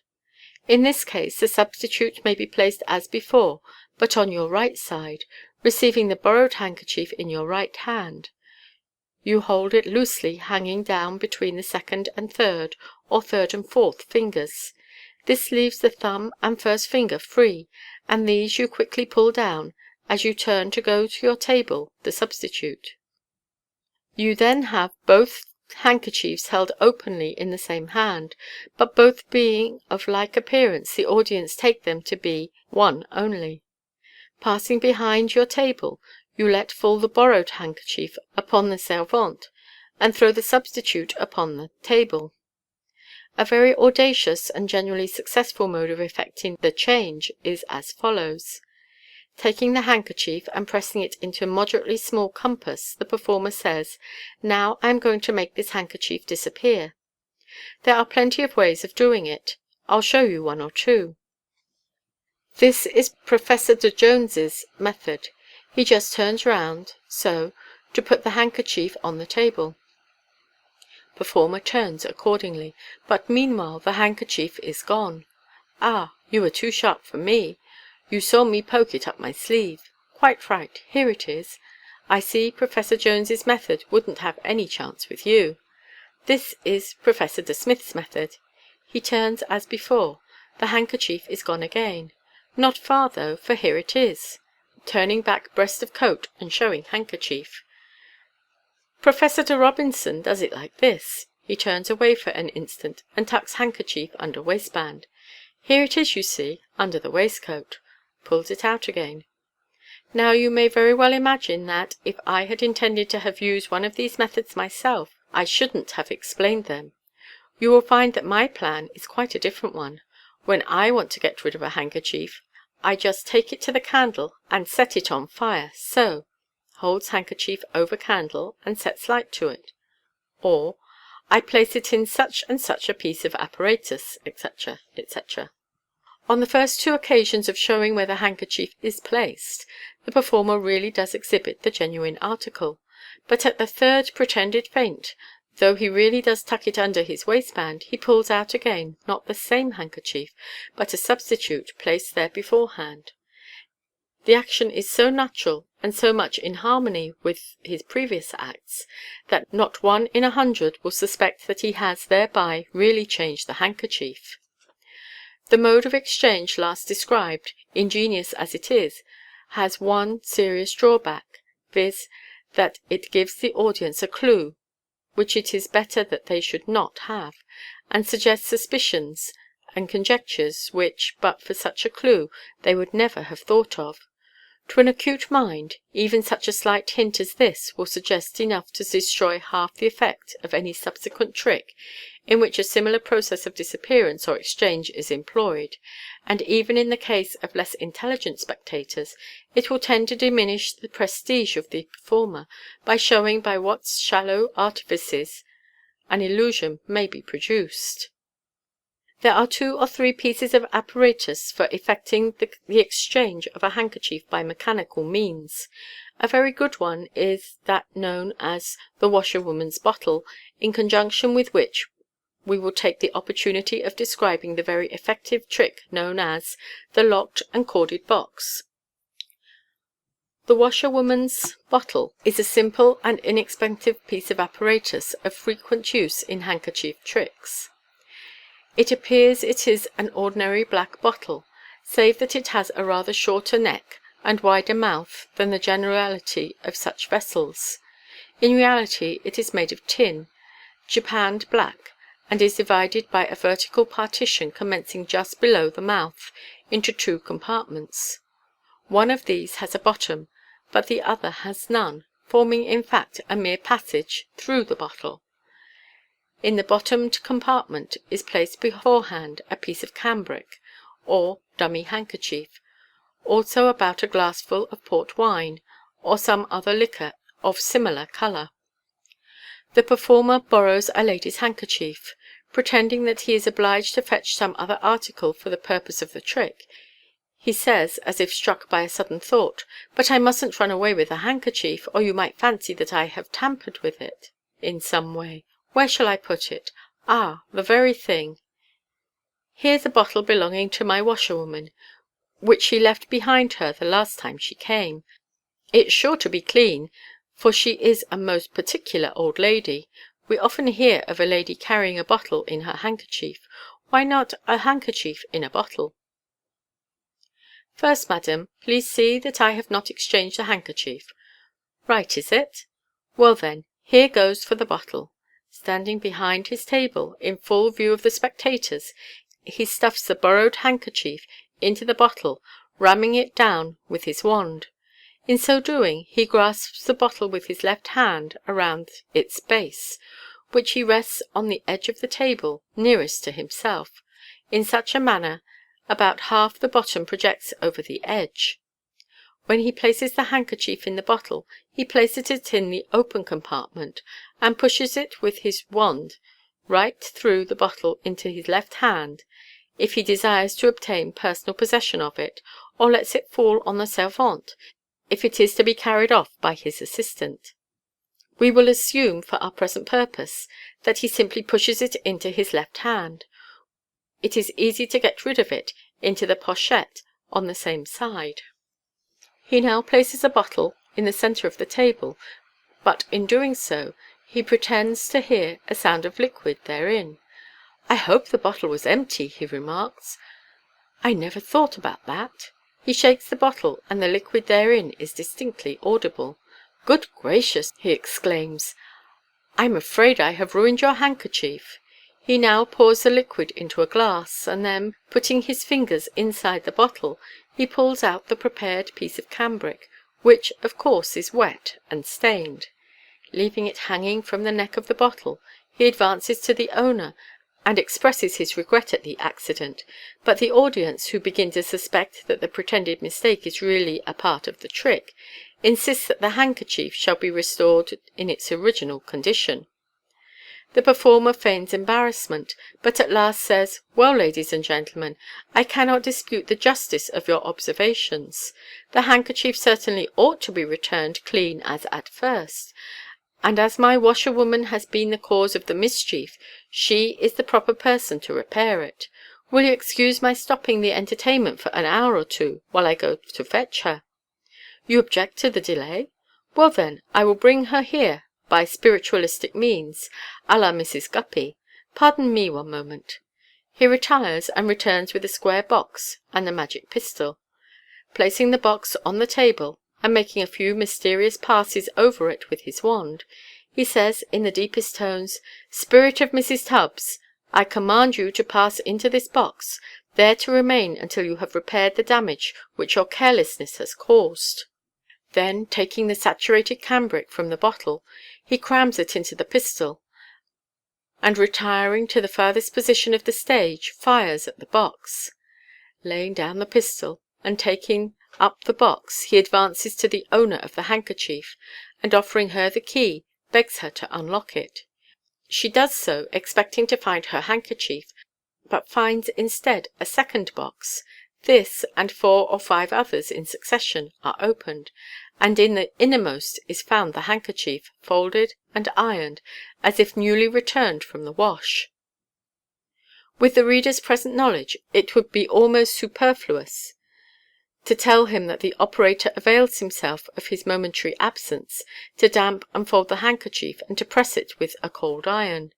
In this case the substitute may be placed as before, but on your right side, receiving the borrowed handkerchief in your right hand. You hold it loosely hanging down between the second and third, or third and fourth fingers. This leaves the thumb and first finger free, and these you quickly pull down as you turn to go to your table, the substitute. You then have both handkerchiefs held openly in the same hand, but both being of like appearance, the audience take them to be one only. Passing behind your table, you let fall the borrowed handkerchief upon the servante, and throw the substitute upon the table. A very audacious and generally successful mode of effecting the change is as follows. Taking the handkerchief and pressing it into a moderately small compass, the performer says, "Now I am going to make this handkerchief disappear." There are plenty of ways of doing it. I'll show you 1 or 2. This is Professor de Jones's method. He just turns round, so, to put the handkerchief on the table. Performer turns accordingly, but meanwhile the handkerchief is gone. Ah, you were too sharp for me. You saw me poke it up my sleeve. Quite right, here it is. I see Professor Jones's method wouldn't have any chance with you. This is Professor de Smith's method. He turns as before. The handkerchief is gone again. Not far though, for here it is. Turning back breast of coat and showing handkerchief. Professor de Robinson does it like this. He turns away for an instant, and tucks handkerchief under waistband. Here it is, you see, under the waistcoat. Pulls it out again. Now you may very well imagine that, if I had intended to have used one of these methods myself, I shouldn't have explained them. You will find that my plan is quite a different one. When I want to get rid of a handkerchief, I just take it to the candle and set it on fire, so. Holds handkerchief over candle and sets light to it. Or, I place it in such and such a piece of apparatus, etc., etc. On the first 2 occasions of showing where the handkerchief is placed, the performer really does exhibit the genuine article, but at the third pretended feint, though he really does tuck it under his waistband, he pulls out again, not the same handkerchief, but a substitute placed there beforehand. The action is so natural, and so much in harmony with his previous acts, that not 1 in 100 will suspect that he has thereby really changed the handkerchief. The mode of exchange last described, ingenious as it is, has one serious drawback, viz., that it gives the audience a clue which it is better that they should not have, and suggests suspicions and conjectures which, but for such a clue, they would never have thought of. To an acute mind, even such a slight hint as this will suggest enough to destroy half the effect of any subsequent trick in which a similar process of disappearance or exchange is employed, and even in the case of less intelligent spectators, it will tend to diminish the prestige of the performer by showing by what shallow artifices an illusion may be produced. There are 2 or 3 pieces of apparatus for effecting the exchange of a handkerchief by mechanical means. A very good one is that known as the washerwoman's bottle, in conjunction with which we will take the opportunity of describing the very effective trick known as the locked and corded box. The washerwoman's bottle is a simple and inexpensive piece of apparatus of frequent use in handkerchief tricks. It appears it is an ordinary black bottle, save that it has a rather shorter neck and wider mouth than the generality of such vessels. In reality it is made of tin, japanned black, and is divided by a vertical partition commencing just below the mouth into two compartments. One of these has a bottom, but the other has none, forming in fact a mere passage through the bottle. In the bottomed compartment is placed beforehand a piece of cambric, or dummy handkerchief, also about a glassful of port wine, or some other liquor of similar colour. The performer borrows a lady's handkerchief, pretending that he is obliged to fetch some other article for the purpose of the trick. He says, as if struck by a sudden thought, "But I mustn't run away with the handkerchief, or you might fancy that I have tampered with it in some way. Where shall I put it? Ah, the very thing. Here's a bottle belonging to my washerwoman, which she left behind her the last time she came. It's sure to be clean, for she is a most particular old lady. We often hear of a lady carrying a bottle in her handkerchief. Why not a handkerchief in a bottle? First, madam, please see that I have not exchanged the handkerchief. Right, is it? Well then, here goes for the bottle." Standing behind his table, in full view of the spectators, he stuffs the borrowed handkerchief into the bottle, ramming it down with his wand. In so doing, he grasps the bottle with his left hand around its base, which he rests on the edge of the table nearest to himself, in such a manner about half the bottom projects over the edge. When he places the handkerchief in the bottle, he places it in the open compartment, and pushes it with his wand right through the bottle into his left hand, if he desires to obtain personal possession of it, or lets it fall on the servante, if it is to be carried off by his assistant. We will assume, for our present purpose, that he simply pushes it into his left hand. It is easy to get rid of it into the pochette on the same side. He now places a bottle in the centre of the table, but in doing so he pretends to hear a sound of liquid therein. "I hope the bottle was empty," he remarks. "I never thought about that." He shakes the bottle, and the liquid therein is distinctly audible. "Good gracious!" he exclaims, "I'm afraid I have ruined your handkerchief." He now pours the liquid into a glass, and then, putting his fingers inside the bottle, he pulls out the prepared piece of cambric, which, of course, is wet and stained. Leaving it hanging from the neck of the bottle, he advances to the owner and expresses his regret at the accident, but the audience, who begin to suspect that the pretended mistake is really a part of the trick, insists that the handkerchief shall be restored in its original condition. The performer feigns embarrassment, but at last says, "Well, ladies and gentlemen, I cannot dispute the justice of your observations. The handkerchief certainly ought to be returned clean as at first, and as my washerwoman has been the cause of the mischief, she is the proper person to repair it. Will you excuse my stopping the entertainment for an hour or two, while I go to fetch her? You object to the delay? Well then, I will bring her here by spiritualistic means, à la Mrs. Guppy. Pardon me one moment." He retires, and returns with a square box and the magic pistol. Placing the box on the table, and making a few mysterious passes over it with his wand, he says in the deepest tones, "Spirit of Mrs. Tubbs, I command you to pass into this box, there to remain until you have repaired the damage which your carelessness has caused." Then, taking the saturated cambric from the bottle, he crams it into the pistol, and retiring to the farthest position of the stage, fires at the box. Laying down the pistol, and taking up the box, he advances to the owner of the handkerchief, and offering her the key, begs her to unlock it. She does so, expecting to find her handkerchief, but finds instead a second box. This, and 4 or 5 others in succession, are opened, and in the innermost is found the handkerchief, folded and ironed, as if newly returned from the wash. With the reader's present knowledge, it would be almost superfluous to tell him that the operator avails himself of his momentary absence to damp and fold the handkerchief and to press it with a cold iron.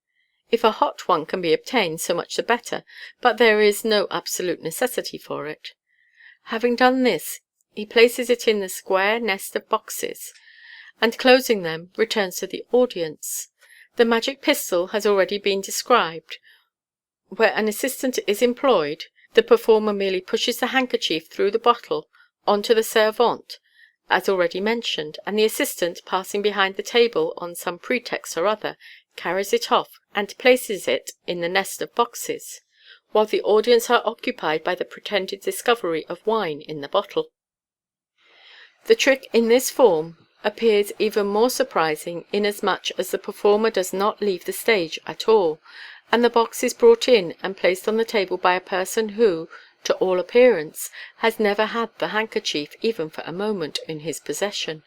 If a hot one can be obtained, so much the better, but there is no absolute necessity for it. Having done this, he places it in the square nest of boxes, and closing them, returns to the audience. The magic pistol has already been described. Where an assistant is employed, the performer merely pushes the handkerchief through the bottle on to the servante, as already mentioned, and the assistant, passing behind the table on some pretext or other, carries it off and places it in the nest of boxes, while the audience are occupied by the pretended discovery of wine in the bottle. The trick in this form appears even more surprising inasmuch as the performer does not leave the stage at all, and the box is brought in and placed on the table by a person who, to all appearance, has never had the handkerchief, even for a moment, in his possession.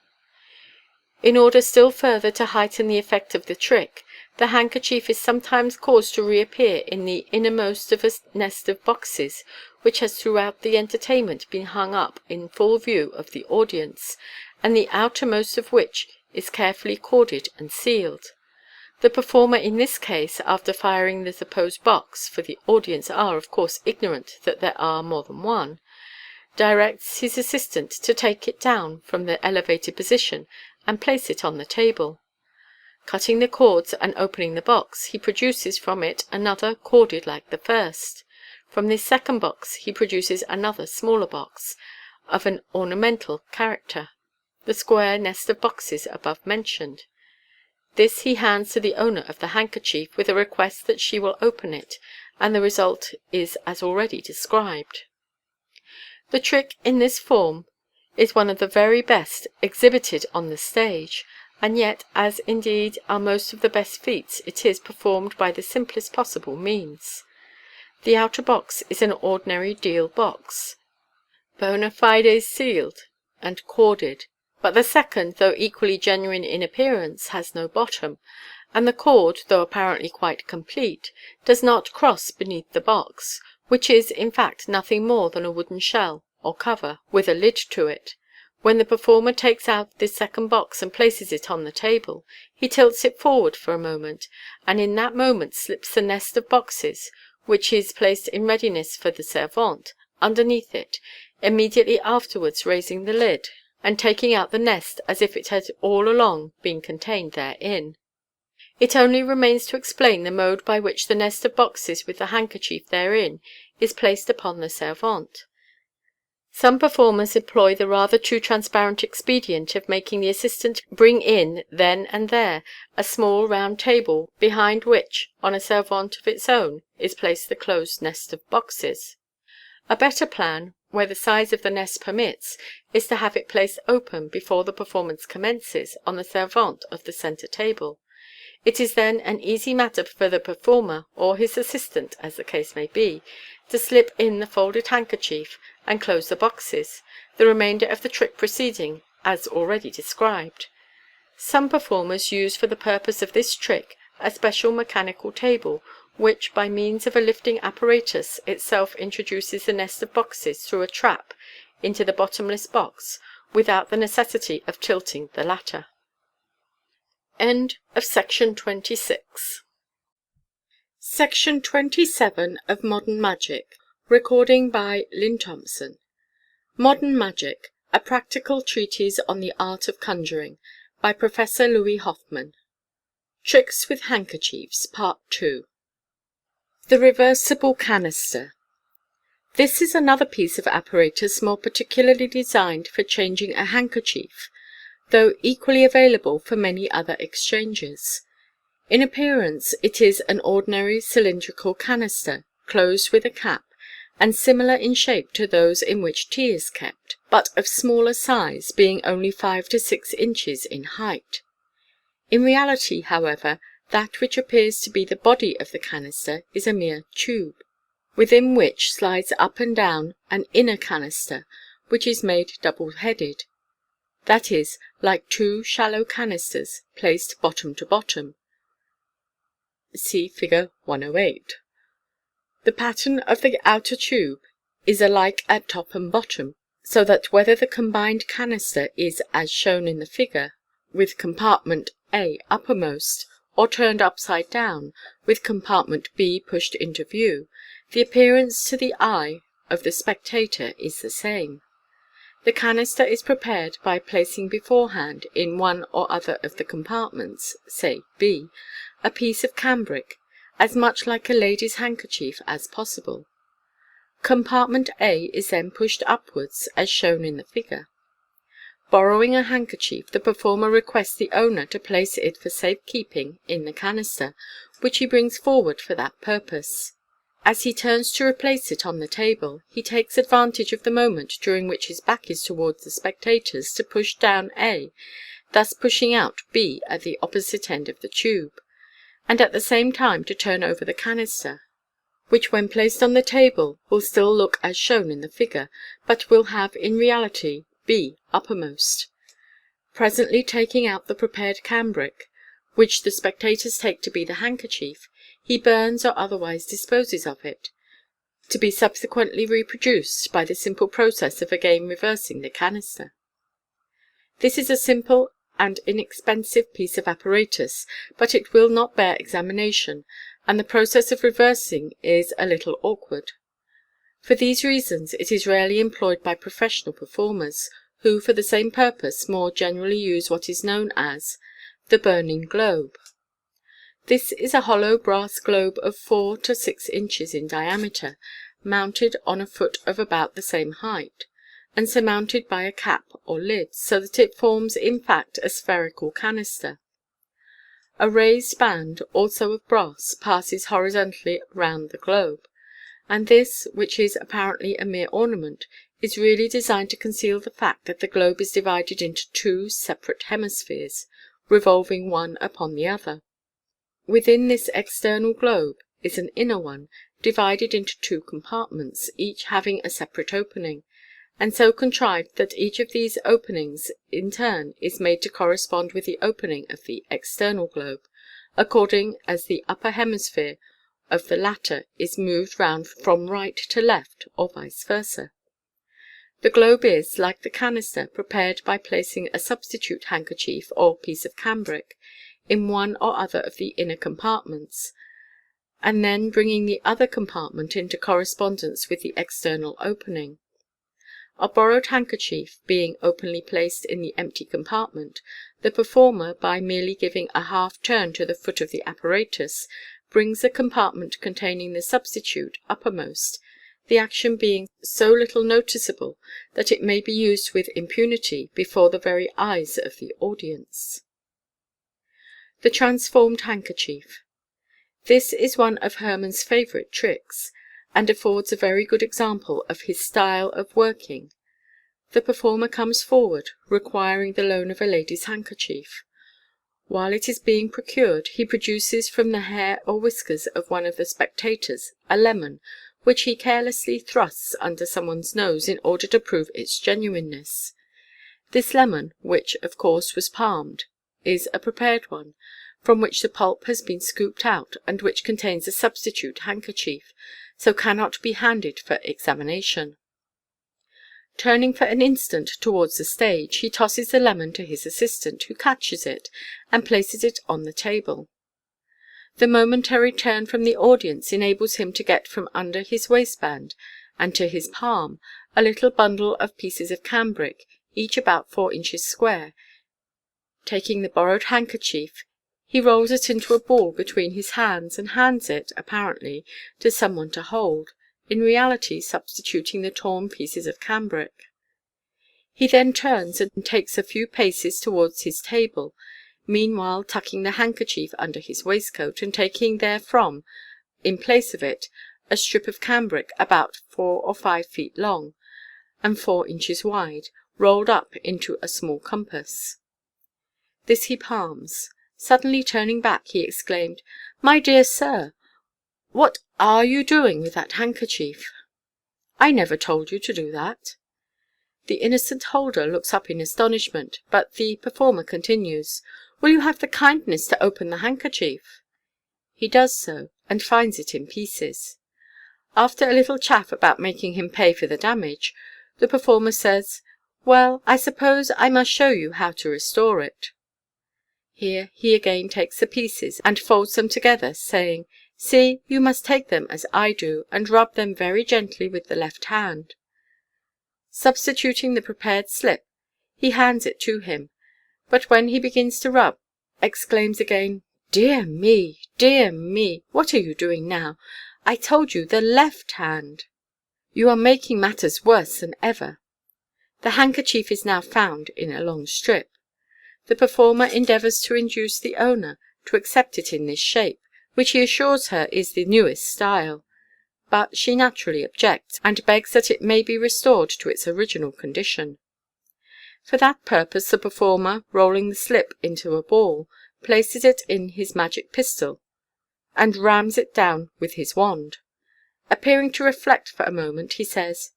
In order still further to heighten the effect of the trick, the handkerchief is sometimes caused to reappear in the innermost of a nest of boxes, which has throughout the entertainment been hung up in full view of the audience, and the outermost of which is carefully corded and sealed. The performer in this case, after firing the supposed box, for the audience are, of course, ignorant that there are more than one, directs his assistant to take it down from the elevated position and place it on the table. Cutting the cords and opening the box, he produces from it another corded like the first. From this second box he produces another smaller box, of an ornamental character, the square nest of boxes above mentioned. This he hands to the owner of the handkerchief, with a request that she will open it, and the result is as already described. The trick in this form is one of the very best exhibited on the stage, and yet, as indeed are most of the best feats, it is performed by the simplest possible means. The outer box is an ordinary deal box, bona fide sealed and corded, but the second, though equally genuine in appearance, has no bottom, and the cord, though apparently quite complete, does not cross beneath the box, which is in fact nothing more than a wooden shell or cover with a lid to it. When the performer takes out this second box and places it on the table, he tilts it forward for a moment, and in that moment slips the nest of boxes, which is placed in readiness for the servante, underneath it, immediately afterwards raising the lid, and taking out the nest as if it had all along been contained therein. It only remains to explain the mode by which the nest of boxes with the handkerchief therein is placed upon the servante. Some performers employ the rather too transparent expedient of making the assistant bring in then and there a small round table, behind which, on a servante of its own, is placed the closed nest of boxes. A better plan, where the size of the nest permits, is to have it placed open before the performance commences on the servante of the centre table. It is then an easy matter for the performer, or his assistant, as the case may be, to slip in the folded handkerchief and close the boxes, the remainder of the trick proceeding as already described. Some performers use for the purpose of this trick a special mechanical table, which, by means of a lifting apparatus, itself introduces the nest of boxes through a trap into the bottomless box, without the necessity of tilting the latter. End of Section 26. Section 27 of Modern Magic. Recording by Lynn Thompson. Modern Magic, a practical treatise on the art of conjuring, by Professor Louis Hoffman. Tricks with Handkerchiefs, Part 2. The Reversible Canister. This is another piece of apparatus more particularly designed for changing a handkerchief, though equally available for many other exchanges. In appearance it is an ordinary cylindrical canister, closed with a cap, and similar in shape to those in which tea is kept, but of smaller size, being only 5 to 6 inches in height. In reality, however, that which appears to be the body of the canister is a mere tube, within which slides up and down an inner canister, which is made double-headed, that is, like two shallow canisters placed bottom to bottom. See Fig. 108. The pattern of the outer tube is alike at top and bottom, so that whether the combined canister is as shown in the figure, with compartment A uppermost, or turned upside down, with compartment B pushed into view, the appearance to the eye of the spectator is the same. The canister is prepared by placing beforehand in one or other of the compartments, say B, a piece of cambric, as much like a lady's handkerchief as possible. Compartment A is then pushed upwards as shown in the figure. Borrowing a handkerchief, the performer requests the owner to place it for safe keeping in the canister, which he brings forward for that purpose. As he turns to replace it on the table, he takes advantage of the moment during which his back is towards the spectators to push down A, thus pushing out B at the opposite end of the tube, and at the same time to turn over the canister, which when placed on the table will still look as shown in the figure, but will have in reality B uppermost. Presently taking out the prepared cambric, which the spectators take to be the handkerchief, he burns or otherwise disposes of it, to be subsequently reproduced by the simple process of again reversing the canister. This is a simple and inexpensive piece of apparatus, but it will not bear examination, and the process of reversing is a little awkward. For these reasons it is rarely employed by professional performers, who for the same purpose more generally use what is known as the burning globe. This is a hollow brass globe of 4 to 6 inches in diameter, mounted on a foot of about the same height, and surmounted by a cap or lid, so that it forms in fact a spherical canister. A raised band, also of brass, passes horizontally round the globe, and this, which is apparently a mere ornament, is really designed to conceal the fact that the globe is divided into 2 separate hemispheres, revolving one upon the other. Within this external globe is an inner one, divided into 2 compartments, each having a separate opening, and so contrived that each of these openings in turn is made to correspond with the opening of the external globe, according as the upper hemisphere of the latter is moved round from right to left, or vice versa. The globe is, like the canister, prepared by placing a substitute handkerchief or piece of cambric in one or other of the inner compartments, and then bringing the other compartment into correspondence with the external opening. A borrowed handkerchief being openly placed in the empty compartment, the performer, by merely giving a half turn to the foot of the apparatus, brings the compartment containing the substitute uppermost, the action being so little noticeable that it may be used with impunity before the very eyes of the audience. The transformed handkerchief. This is one of Hermann's favourite tricks, and affords a very good example of his style of working. The performer comes forward, requiring the loan of a lady's handkerchief. While it is being procured, he produces from the hair or whiskers of one of the spectators a lemon, which he carelessly thrusts under someone's nose in order to prove its genuineness. This lemon, which of course was palmed, is a prepared one, from which the pulp has been scooped out, and which contains a substitute handkerchief, so cannot be handed for examination. Turning for an instant towards the stage, he tosses the lemon to his assistant, who catches it and places it on the table. The momentary turn from the audience enables him to get from under his waistband and to his palm a little bundle of pieces of cambric, each about 4 inches square. Taking the borrowed handkerchief, he rolls it into a ball between his hands, and hands it, apparently, to someone to hold, in reality substituting the torn pieces of cambric. He then turns and takes a few paces towards his table, meanwhile tucking the handkerchief under his waistcoat, and taking therefrom, in place of it, a strip of cambric about 4 or 5 feet long, and 4 inches wide, rolled up into a small compass. This he palms. Suddenly turning back, he exclaimed, "My dear sir, what are you doing with that handkerchief?" "I never told you to do that." The innocent holder looks up in astonishment, but the performer continues, "Will you have the kindness to open the handkerchief?" He does so, and finds it in pieces. After a little chaff about making him pay for the damage, the performer says, "Well, I suppose I must show you how to restore it." Here he again takes the pieces and folds them together, saying, "See, you must take them as I do, and rub them very gently with the left hand." Substituting the prepared slip, he hands it to him, but when he begins to rub, exclaims again, "Dear me, dear me, what are you doing now? I told you the left hand." You are making matters worse than ever. The handkerchief is now found in a long strip. The performer endeavours to induce the owner to accept it in this shape, which he assures her is the newest style, but she naturally objects, and begs that it may be restored to its original condition. For that purpose the performer, rolling the slip into a ball, places it in his magic pistol, and rams it down with his wand. Appearing to reflect for a moment, he says,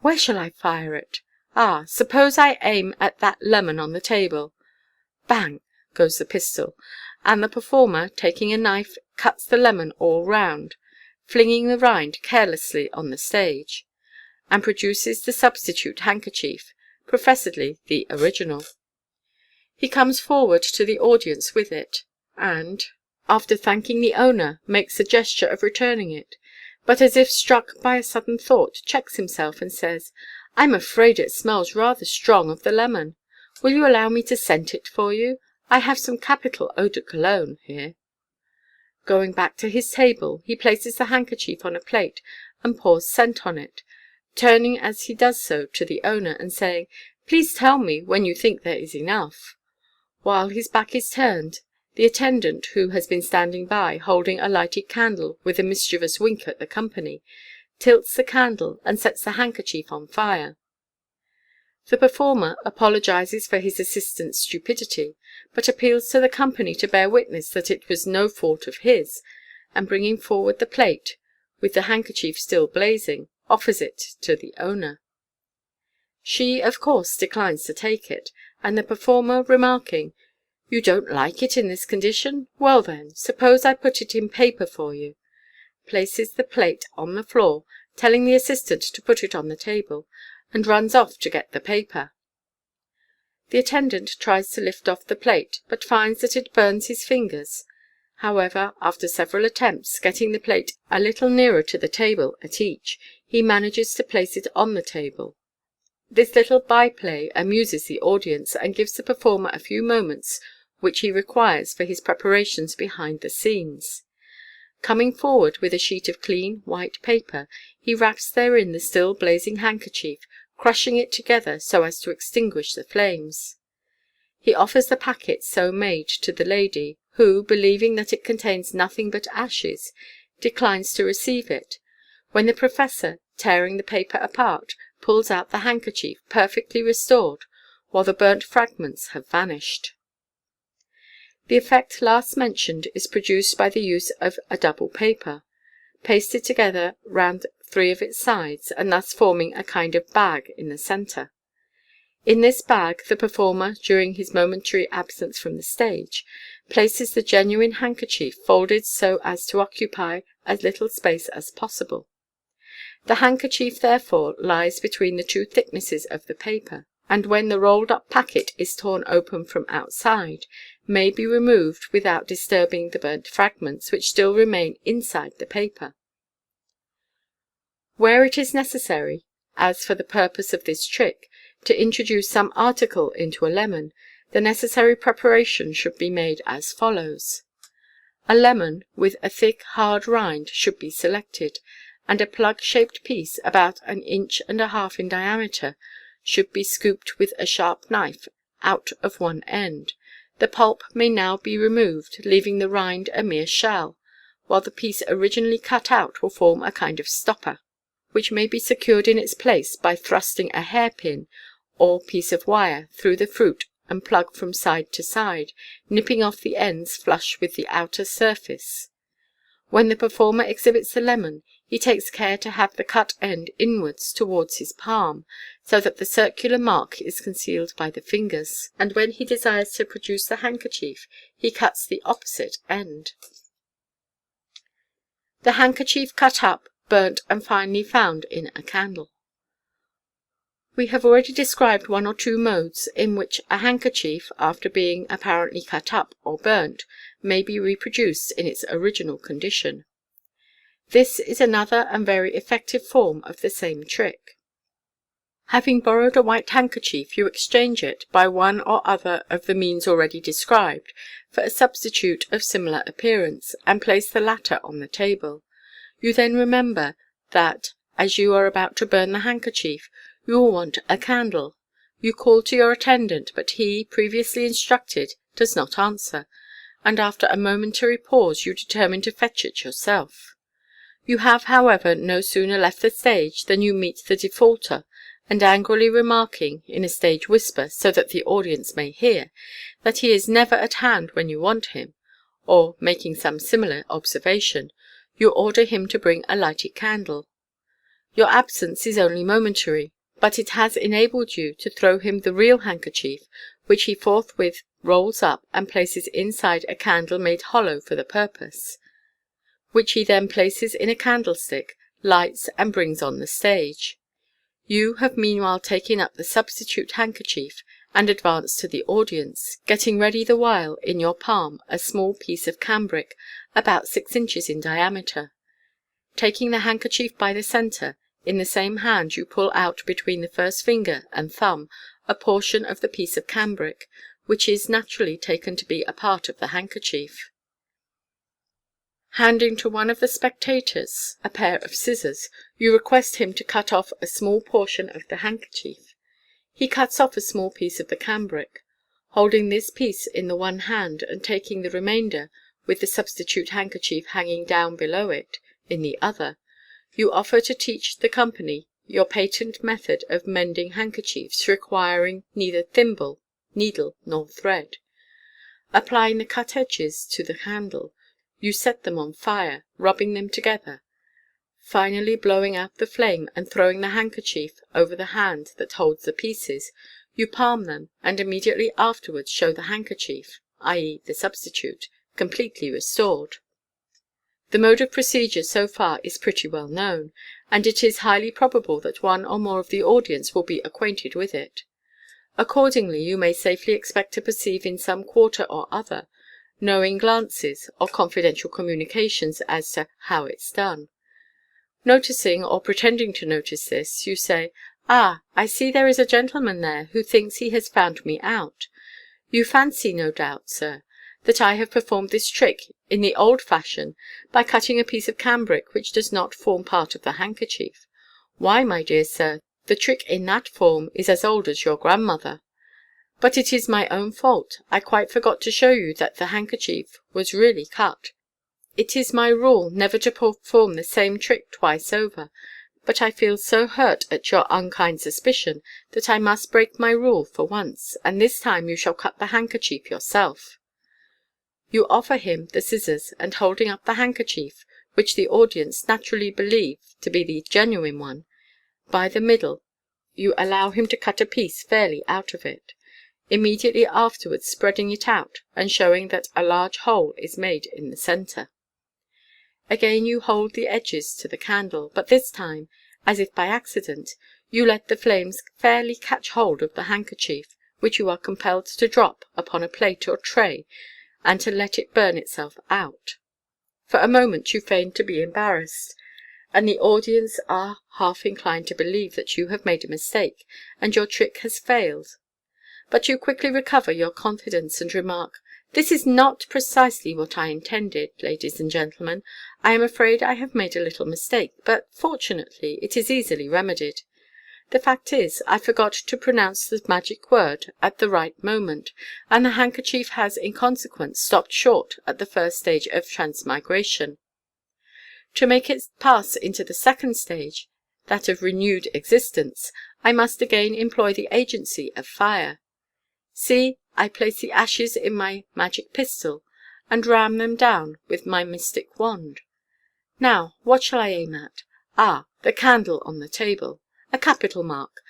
"Where shall I fire it? Ah, suppose I aim at that lemon on the table." Bang goes the pistol, and the performer, taking a knife, cuts the lemon all round, flinging the rind carelessly on the stage, and produces the substitute handkerchief, professedly the original. He comes forward to the audience with it, and, after thanking the owner, makes the gesture of returning it, but as if struck by a sudden thought, checks himself and says, "I'm afraid it smells rather strong of the lemon. Will you allow me to scent it for you? I have some capital eau de cologne here." Going back to his table, he places the handkerchief on a plate and pours scent on it, turning as he does so to the owner, and saying, "Please tell me when you think there is enough." While his back is turned, the attendant, who has been standing by, holding a lighted candle with a mischievous wink at the company, tilts the candle and sets the handkerchief on fire. The performer apologizes for his assistant's stupidity, but appeals to the company to bear witness that it was no fault of his, and bringing forward the plate, with the handkerchief still blazing, offers it to the owner. She, of course, declines to take it, and the performer, remarking, "You don't like it in this condition? Well then, suppose I put it in paper for you," places the plate on the floor, telling the assistant to put it on the table, and runs off to get the paper. The attendant tries to lift off the plate, but finds that it burns his fingers. However, after several attempts, getting the plate a little nearer to the table at each, he manages to place it on the table. This little by-play amuses the audience, and gives the performer a few moments which he requires for his preparations behind the scenes. Coming forward with a sheet of clean white paper, he wraps therein the still blazing handkerchief, crushing it together so as to extinguish the flames. He offers the packet so made to the lady, who, believing that it contains nothing but ashes, declines to receive it, when the professor, tearing the paper apart, pulls out the handkerchief, perfectly restored, while the burnt fragments have vanished. The effect last mentioned is produced by the use of a double paper, pasted together round 3 of its sides, and thus forming a kind of bag in the centre. In this bag the performer, during his momentary absence from the stage, places the genuine handkerchief folded so as to occupy as little space as possible. The handkerchief therefore lies between the two thicknesses of the paper, and when the rolled up packet is torn open from outside, may be removed without disturbing the burnt fragments which still remain inside the paper. Where it is necessary, as for the purpose of this trick, to introduce some article into a lemon, the necessary preparation should be made as follows. A lemon with a thick hard rind should be selected, and a plug-shaped piece, about 1.5 inches in diameter, should be scooped with a sharp knife out of one end. The pulp may now be removed, leaving the rind a mere shell, while the piece originally cut out will form a kind of stopper, which may be secured in its place by thrusting a hairpin or piece of wire through the fruit and plug from side to side, nipping off the ends flush with the outer surface. When the performer exhibits the lemon, he takes care to have the cut end inwards towards his palm, so that the circular mark is concealed by the fingers, and when he desires to produce the handkerchief, he cuts the opposite end. The handkerchief cut up burnt and finally found in a candle. We have already described one or two modes in which a handkerchief, after being apparently cut up or burnt, may be reproduced in its original condition. This is another and very effective form of the same trick. Having borrowed a white handkerchief, you exchange it, by one or other of the means already described, for a substitute of similar appearance, and place the latter on the table. You then remember that, as you are about to burn the handkerchief, you will want a candle. You call to your attendant, but he, previously instructed, does not answer, and after a momentary pause you determine to fetch it yourself. You have, however, no sooner left the stage than you meet the defaulter, and angrily remarking, in a stage whisper, so that the audience may hear, that he is never at hand when you want him, or making some similar observation, you order him to bring a lighted candle. Your absence is only momentary, but it has enabled you to throw him the real handkerchief, which he forthwith rolls up and places inside a candle made hollow for the purpose, which he then places in a candlestick, lights, and brings on the stage. You have meanwhile taken up the substitute handkerchief, and advanced to the audience, getting ready the while in your palm a small piece of cambric, about 6 inches in diameter. Taking the handkerchief by the centre, in the same hand you pull out between the first finger and thumb a portion of the piece of cambric, which is naturally taken to be a part of the handkerchief. Handing to one of the spectators a pair of scissors, you request him to cut off a small portion of the handkerchief. He cuts off a small piece of the cambric. Holding this piece in the one hand, and taking the remainder, with the substitute handkerchief hanging down below it, in the other, you offer to teach the company your patent method of mending handkerchiefs, requiring neither thimble, needle, nor thread. Applying the cut edges to the handle, you set them on fire, rubbing them together. Finally blowing out the flame, and throwing the handkerchief over the hand that holds the pieces, you palm them, and immediately afterwards show the handkerchief, i.e. the substitute, completely restored. The mode of procedure so far is pretty well known, and it is highly probable that one or more of the audience will be acquainted with it. Accordingly, you may safely expect to perceive in some quarter or other knowing glances or confidential communications as to how it's done. Noticing or pretending to notice this, you say, "Ah, I see there is a gentleman there who thinks he has found me out. You fancy, no doubt, sir, that I have performed this trick in the old fashion, by cutting a piece of cambric which does not form part of the handkerchief. Why, my dear sir, the trick in that form is as old as your grandmother. But it is my own fault. I quite forgot to show you that the handkerchief was really cut. It is my rule never to perform the same trick twice over, but I feel so hurt at your unkind suspicion, that I must break my rule for once, and this time you shall cut the handkerchief yourself." You offer him the scissors, and holding up the handkerchief, which the audience naturally believe to be the genuine one, by the middle, you allow him to cut a piece fairly out of it, immediately afterwards spreading it out, and showing that a large hole is made in the centre. Again you hold the edges to the candle, but this time, as if by accident, you let the flames fairly catch hold of the handkerchief, which you are compelled to drop upon a plate or tray, and to let it burn itself out. For a moment you feign to be embarrassed, and the audience are half inclined to believe that you have made a mistake, and your trick has failed. But you quickly recover your confidence, and remark, "This is not precisely what I intended, ladies and gentlemen. I am afraid I have made a little mistake, but fortunately it is easily remedied. The fact is, I forgot to pronounce the magic word at the right moment, and the handkerchief has in consequence stopped short at the first stage of transmigration. To make it pass into the second stage, that of renewed existence, I must again employ the agency of fire. See, I place the ashes in my magic pistol, and ram them down with my mystic wand. Now, what shall I aim at? Ah, the candle on the table. A capital mark,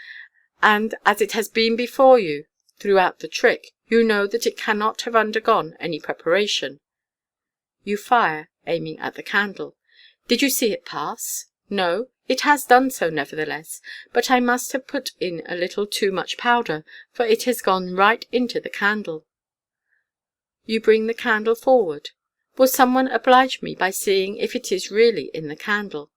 and as it has been before you throughout the trick, you know that it cannot have undergone any preparation. You fire, aiming at the candle. Did you see it pass? No, it has done so nevertheless, but I must have put in a little too much powder, for it has gone right into the candle. You bring the candle forward. Will someone oblige me by seeing if it is really in the candle?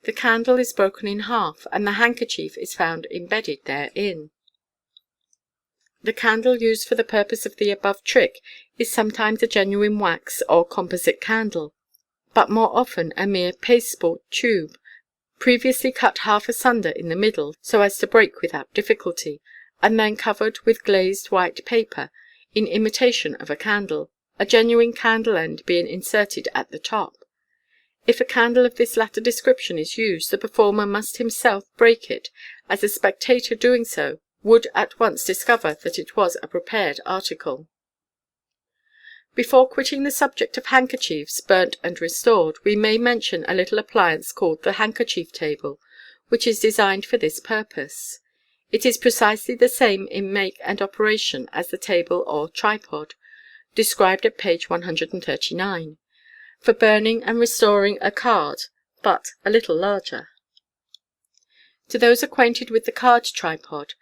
The candle is broken in half, and the handkerchief is found embedded therein. The candle used for the purpose of the above trick is sometimes a genuine wax or composite candle, but more often a mere pasteboard tube, previously cut half asunder in the middle, so as to break without difficulty, and then covered with glazed white paper, in imitation of a candle, a genuine candle end being inserted at the top. If a candle of this latter description is used, the performer must himself break it, as a spectator doing so would at once discover that it was a prepared article. Before quitting the subject of handkerchiefs burnt and restored, we may mention a little appliance called the handkerchief table, which is designed for this purpose. It is precisely the same in make and operation as the table or tripod, described at page 139, for burning and restoring a card, but a little larger. To those acquainted with the card tripod,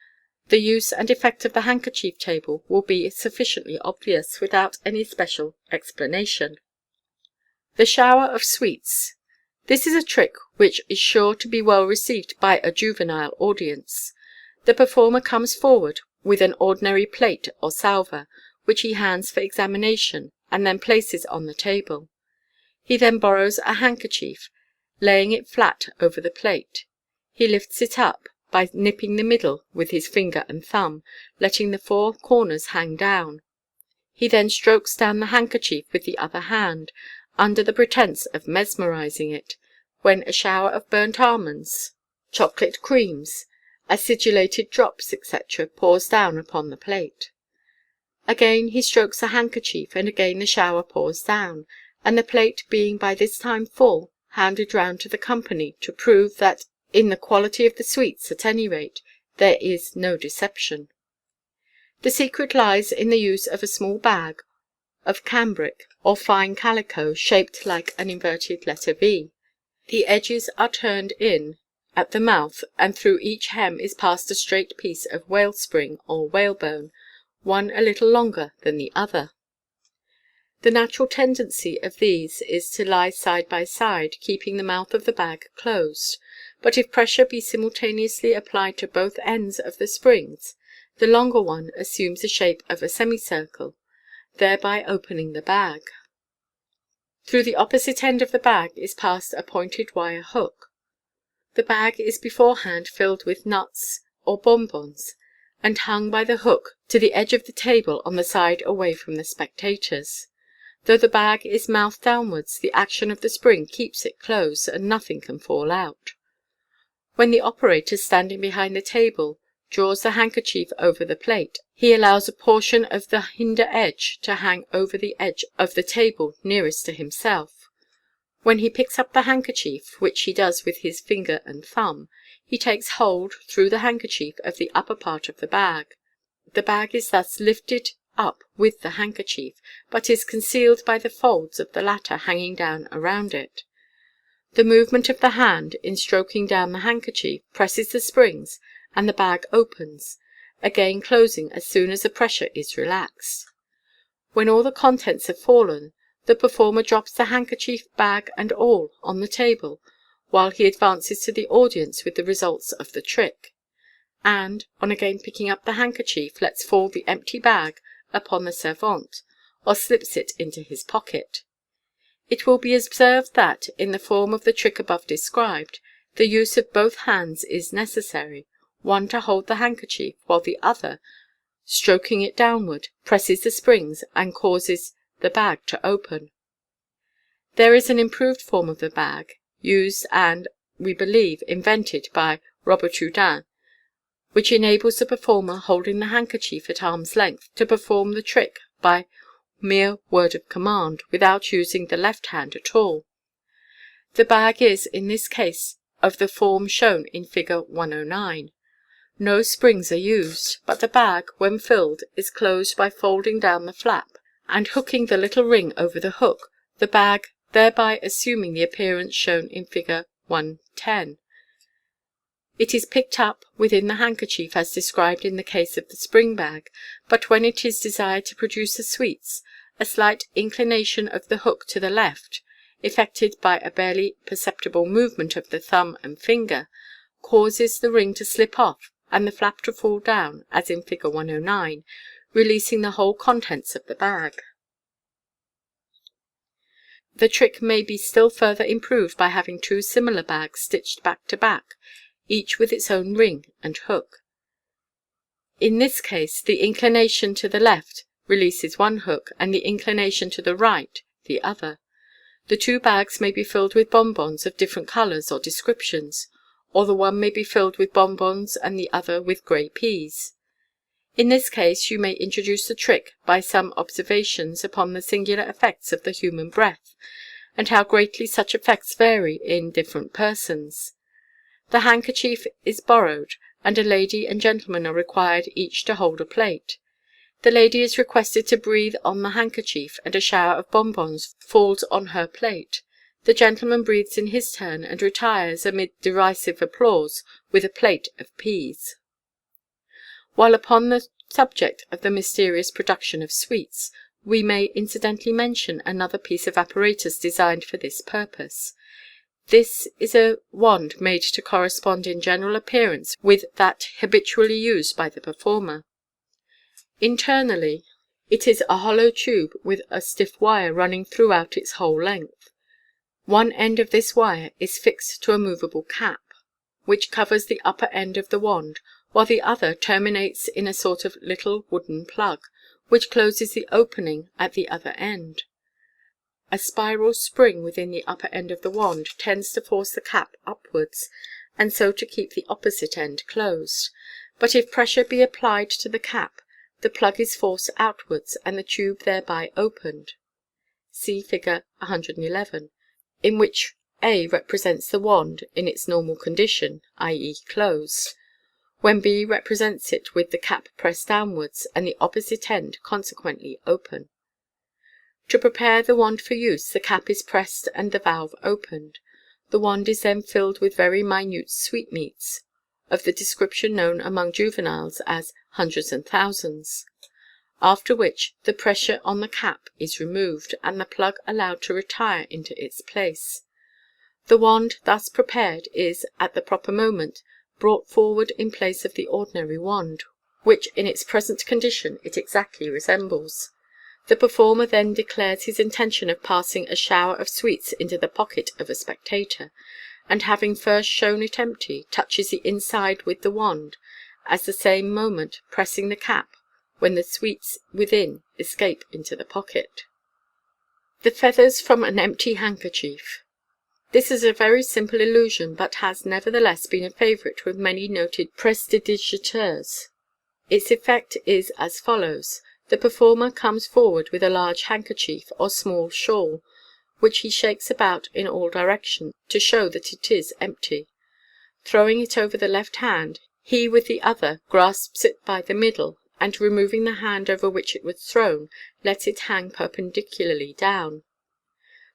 the use and effect of the handkerchief table will be sufficiently obvious, without any special explanation. The shower of sweets. This is a trick which is sure to be well received by a juvenile audience. The performer comes forward with an ordinary plate or salver, which he hands for examination, and then places on the table. He then borrows a handkerchief, laying it flat over the plate. He lifts it up by nipping the middle with his finger and thumb, letting the four corners hang down. He then strokes down the handkerchief with the other hand, under the pretence of mesmerizing it, when a shower of burnt almonds, chocolate creams, acidulated drops, etc., pours down upon the plate. Again he strokes the handkerchief, and again the shower pours down, and the plate being by this time full, handed round to the company, to prove that in the quality of the sweets, at any rate, there is no deception. The secret lies in the use of a small bag of cambric or fine calico, shaped like an inverted letter V. The edges are turned in at the mouth, and through each hem is passed a straight piece of whale spring or whalebone, one a little longer than the other. The natural tendency of these is to lie side by side, keeping the mouth of the bag closed, but if pressure be simultaneously applied to both ends of the springs, the longer one assumes the shape of a semicircle, thereby opening the bag. Through the opposite end of the bag is passed a pointed wire hook. The bag is beforehand filled with nuts or bonbons, and hung by the hook to the edge of the table on the side away from the spectators. Though the bag is mouth downwards, the action of the spring keeps it closed, and nothing can fall out. When the operator, standing behind the table, draws the handkerchief over the plate, he allows a portion of the hinder edge to hang over the edge of the table nearest to himself. When he picks up the handkerchief, which he does with his finger and thumb, he takes hold, through the handkerchief, of the upper part of the bag. The bag is thus lifted up with the handkerchief, but is concealed by the folds of the latter hanging down around it. The movement of the hand, in stroking down the handkerchief, presses the springs, and the bag opens, again closing as soon as the pressure is relaxed. When all the contents have fallen, the performer drops the handkerchief, bag, and all on the table, while he advances to the audience with the results of the trick, and, on again picking up the handkerchief, lets fall the empty bag upon the servante, or slips it into his pocket. It will be observed that, in the form of the trick above described, the use of both hands is necessary, one to hold the handkerchief, while the other, stroking it downward, presses the springs and causes the bag to open. There is an improved form of the bag, used and, we believe, invented by Robert Houdin, which enables the performer, holding the handkerchief at arm's length, to perform the trick by mere word of command, without using the left hand at all. The bag is, in this case, of the form shown in Fig. 109. No springs are used, but the bag, when filled, is closed by folding down the flap, and hooking the little ring over the hook, the bag thereby assuming the appearance shown in Fig. 110. It is picked up within the handkerchief as described in the case of the spring bag, but when it is desired to produce the sweets, a slight inclination of the hook to the left, effected by a barely perceptible movement of the thumb and finger, causes the ring to slip off and the flap to fall down, as in Fig. 109, releasing the whole contents of the bag. The trick may be still further improved by having two similar bags stitched back to back, each with its own ring and hook. In this case the inclination to the left releases one hook, and the inclination to the right the other. The two bags may be filled with bonbons of different colours or descriptions, or the one may be filled with bonbons and the other with grey peas. In this case you may introduce the trick by some observations upon the singular effects of the human breath, and how greatly such effects vary in different persons. The handkerchief is borrowed, and a lady and gentleman are required each to hold a plate. The lady is requested to breathe on the handkerchief, and a shower of bonbons falls on her plate. The gentleman breathes in his turn, and retires, amid derisive applause, with a plate of peas. While upon the subject of the mysterious production of sweets, we may incidentally mention another piece of apparatus designed for this purpose. This is a wand made to correspond in general appearance with that habitually used by the performer. Internally, it is a hollow tube with a stiff wire running throughout its whole length. One end of this wire is fixed to a movable cap, which covers the upper end of the wand, while the other terminates in a sort of little wooden plug, which closes the opening at the other end. A spiral spring within the upper end of the wand tends to force the cap upwards, and so to keep the opposite end closed. But if pressure be applied to the cap, the plug is forced outwards, and the tube thereby opened. See Fig. 111, in which A represents the wand in its normal condition, i.e. closed, when B represents it with the cap pressed downwards, and the opposite end consequently open. To prepare the wand for use, the cap is pressed and the valve opened. The wand is then filled with very minute sweetmeats, of the description known among juveniles as hundreds and thousands, after which the pressure on the cap is removed, and the plug allowed to retire into its place. The wand thus prepared is, at the proper moment, brought forward in place of the ordinary wand, which in its present condition it exactly resembles. The performer then declares his intention of passing a shower of sweets into the pocket of a spectator, and having first shown it empty, touches the inside with the wand, at the same moment pressing the cap, when the sweets within escape into the pocket. The feathers from an empty handkerchief. This is a very simple illusion, but has nevertheless been a favourite with many noted prestidigitateurs. Its effect is as follows. The performer comes forward with a large handkerchief or small shawl, which he shakes about in all directions to show that it is empty. Throwing it over the left hand, he with the other grasps it by the middle, and removing the hand over which it was thrown, lets it hang perpendicularly down.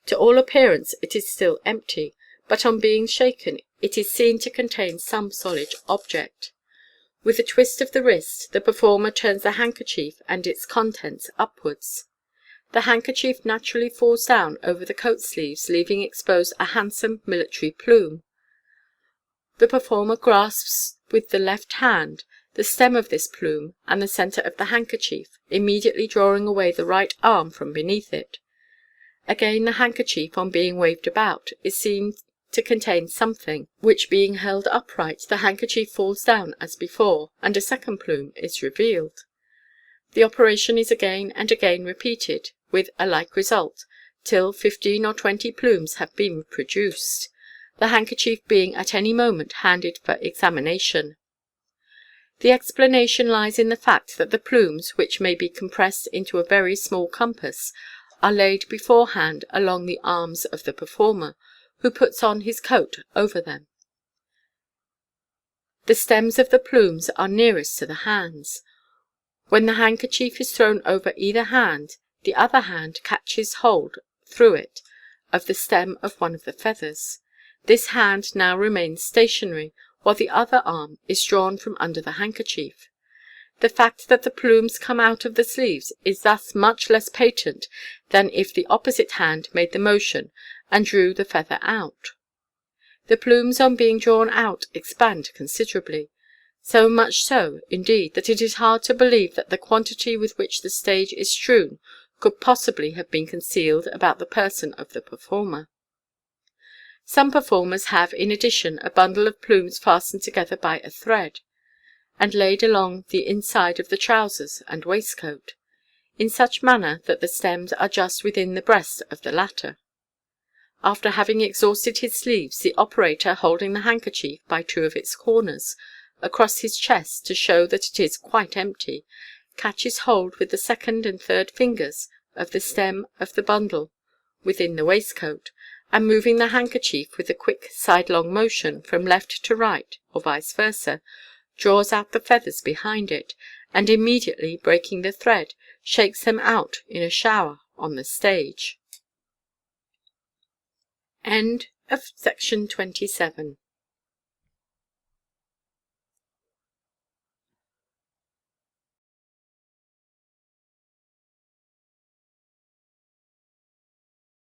To all appearance it is still empty, but on being shaken it is seen to contain some solid object. With a twist of the wrist, the performer turns the handkerchief and its contents upwards. The handkerchief naturally falls down over the coat sleeves, leaving exposed a handsome military plume. The performer grasps with the left hand the stem of this plume and the centre of the handkerchief, immediately drawing away the right arm from beneath it. Again the handkerchief, on being waved about, is seen to contain something, which being held upright, the handkerchief falls down as before, and a second plume is revealed. The operation is again and again repeated, with a like result, till 15 or 20 plumes have been produced, the handkerchief being at any moment handed for examination. The explanation lies in the fact that the plumes, which may be compressed into a very small compass, are laid beforehand along the arms of the performer, who puts on his coat over them. The stems of the plumes are nearest to the hands. When the handkerchief is thrown over either hand, the other hand catches hold through it of the stem of one of the feathers. This hand now remains stationary, while the other arm is drawn from under the handkerchief. The fact that the plumes come out of the sleeves is thus much less patent than if the opposite hand made the motion and drew the feather out. The plumes on being drawn out expand considerably, so much so, indeed, that it is hard to believe that the quantity with which the stage is strewn could possibly have been concealed about the person of the performer. Some performers have in addition a bundle of plumes fastened together by a thread, and laid along the inside of the trousers and waistcoat, in such manner that the stems are just within the breast of the latter. After having exhausted his sleeves, the operator, holding the handkerchief by two of its corners across his chest to show that it is quite empty, catches hold with the second and third fingers of the stem of the bundle within the waistcoat, and moving the handkerchief with a quick sidelong motion from left to right or vice versa, draws out the feathers behind it, and immediately breaking the thread, shakes them out in a shower on the stage. End of Section 27.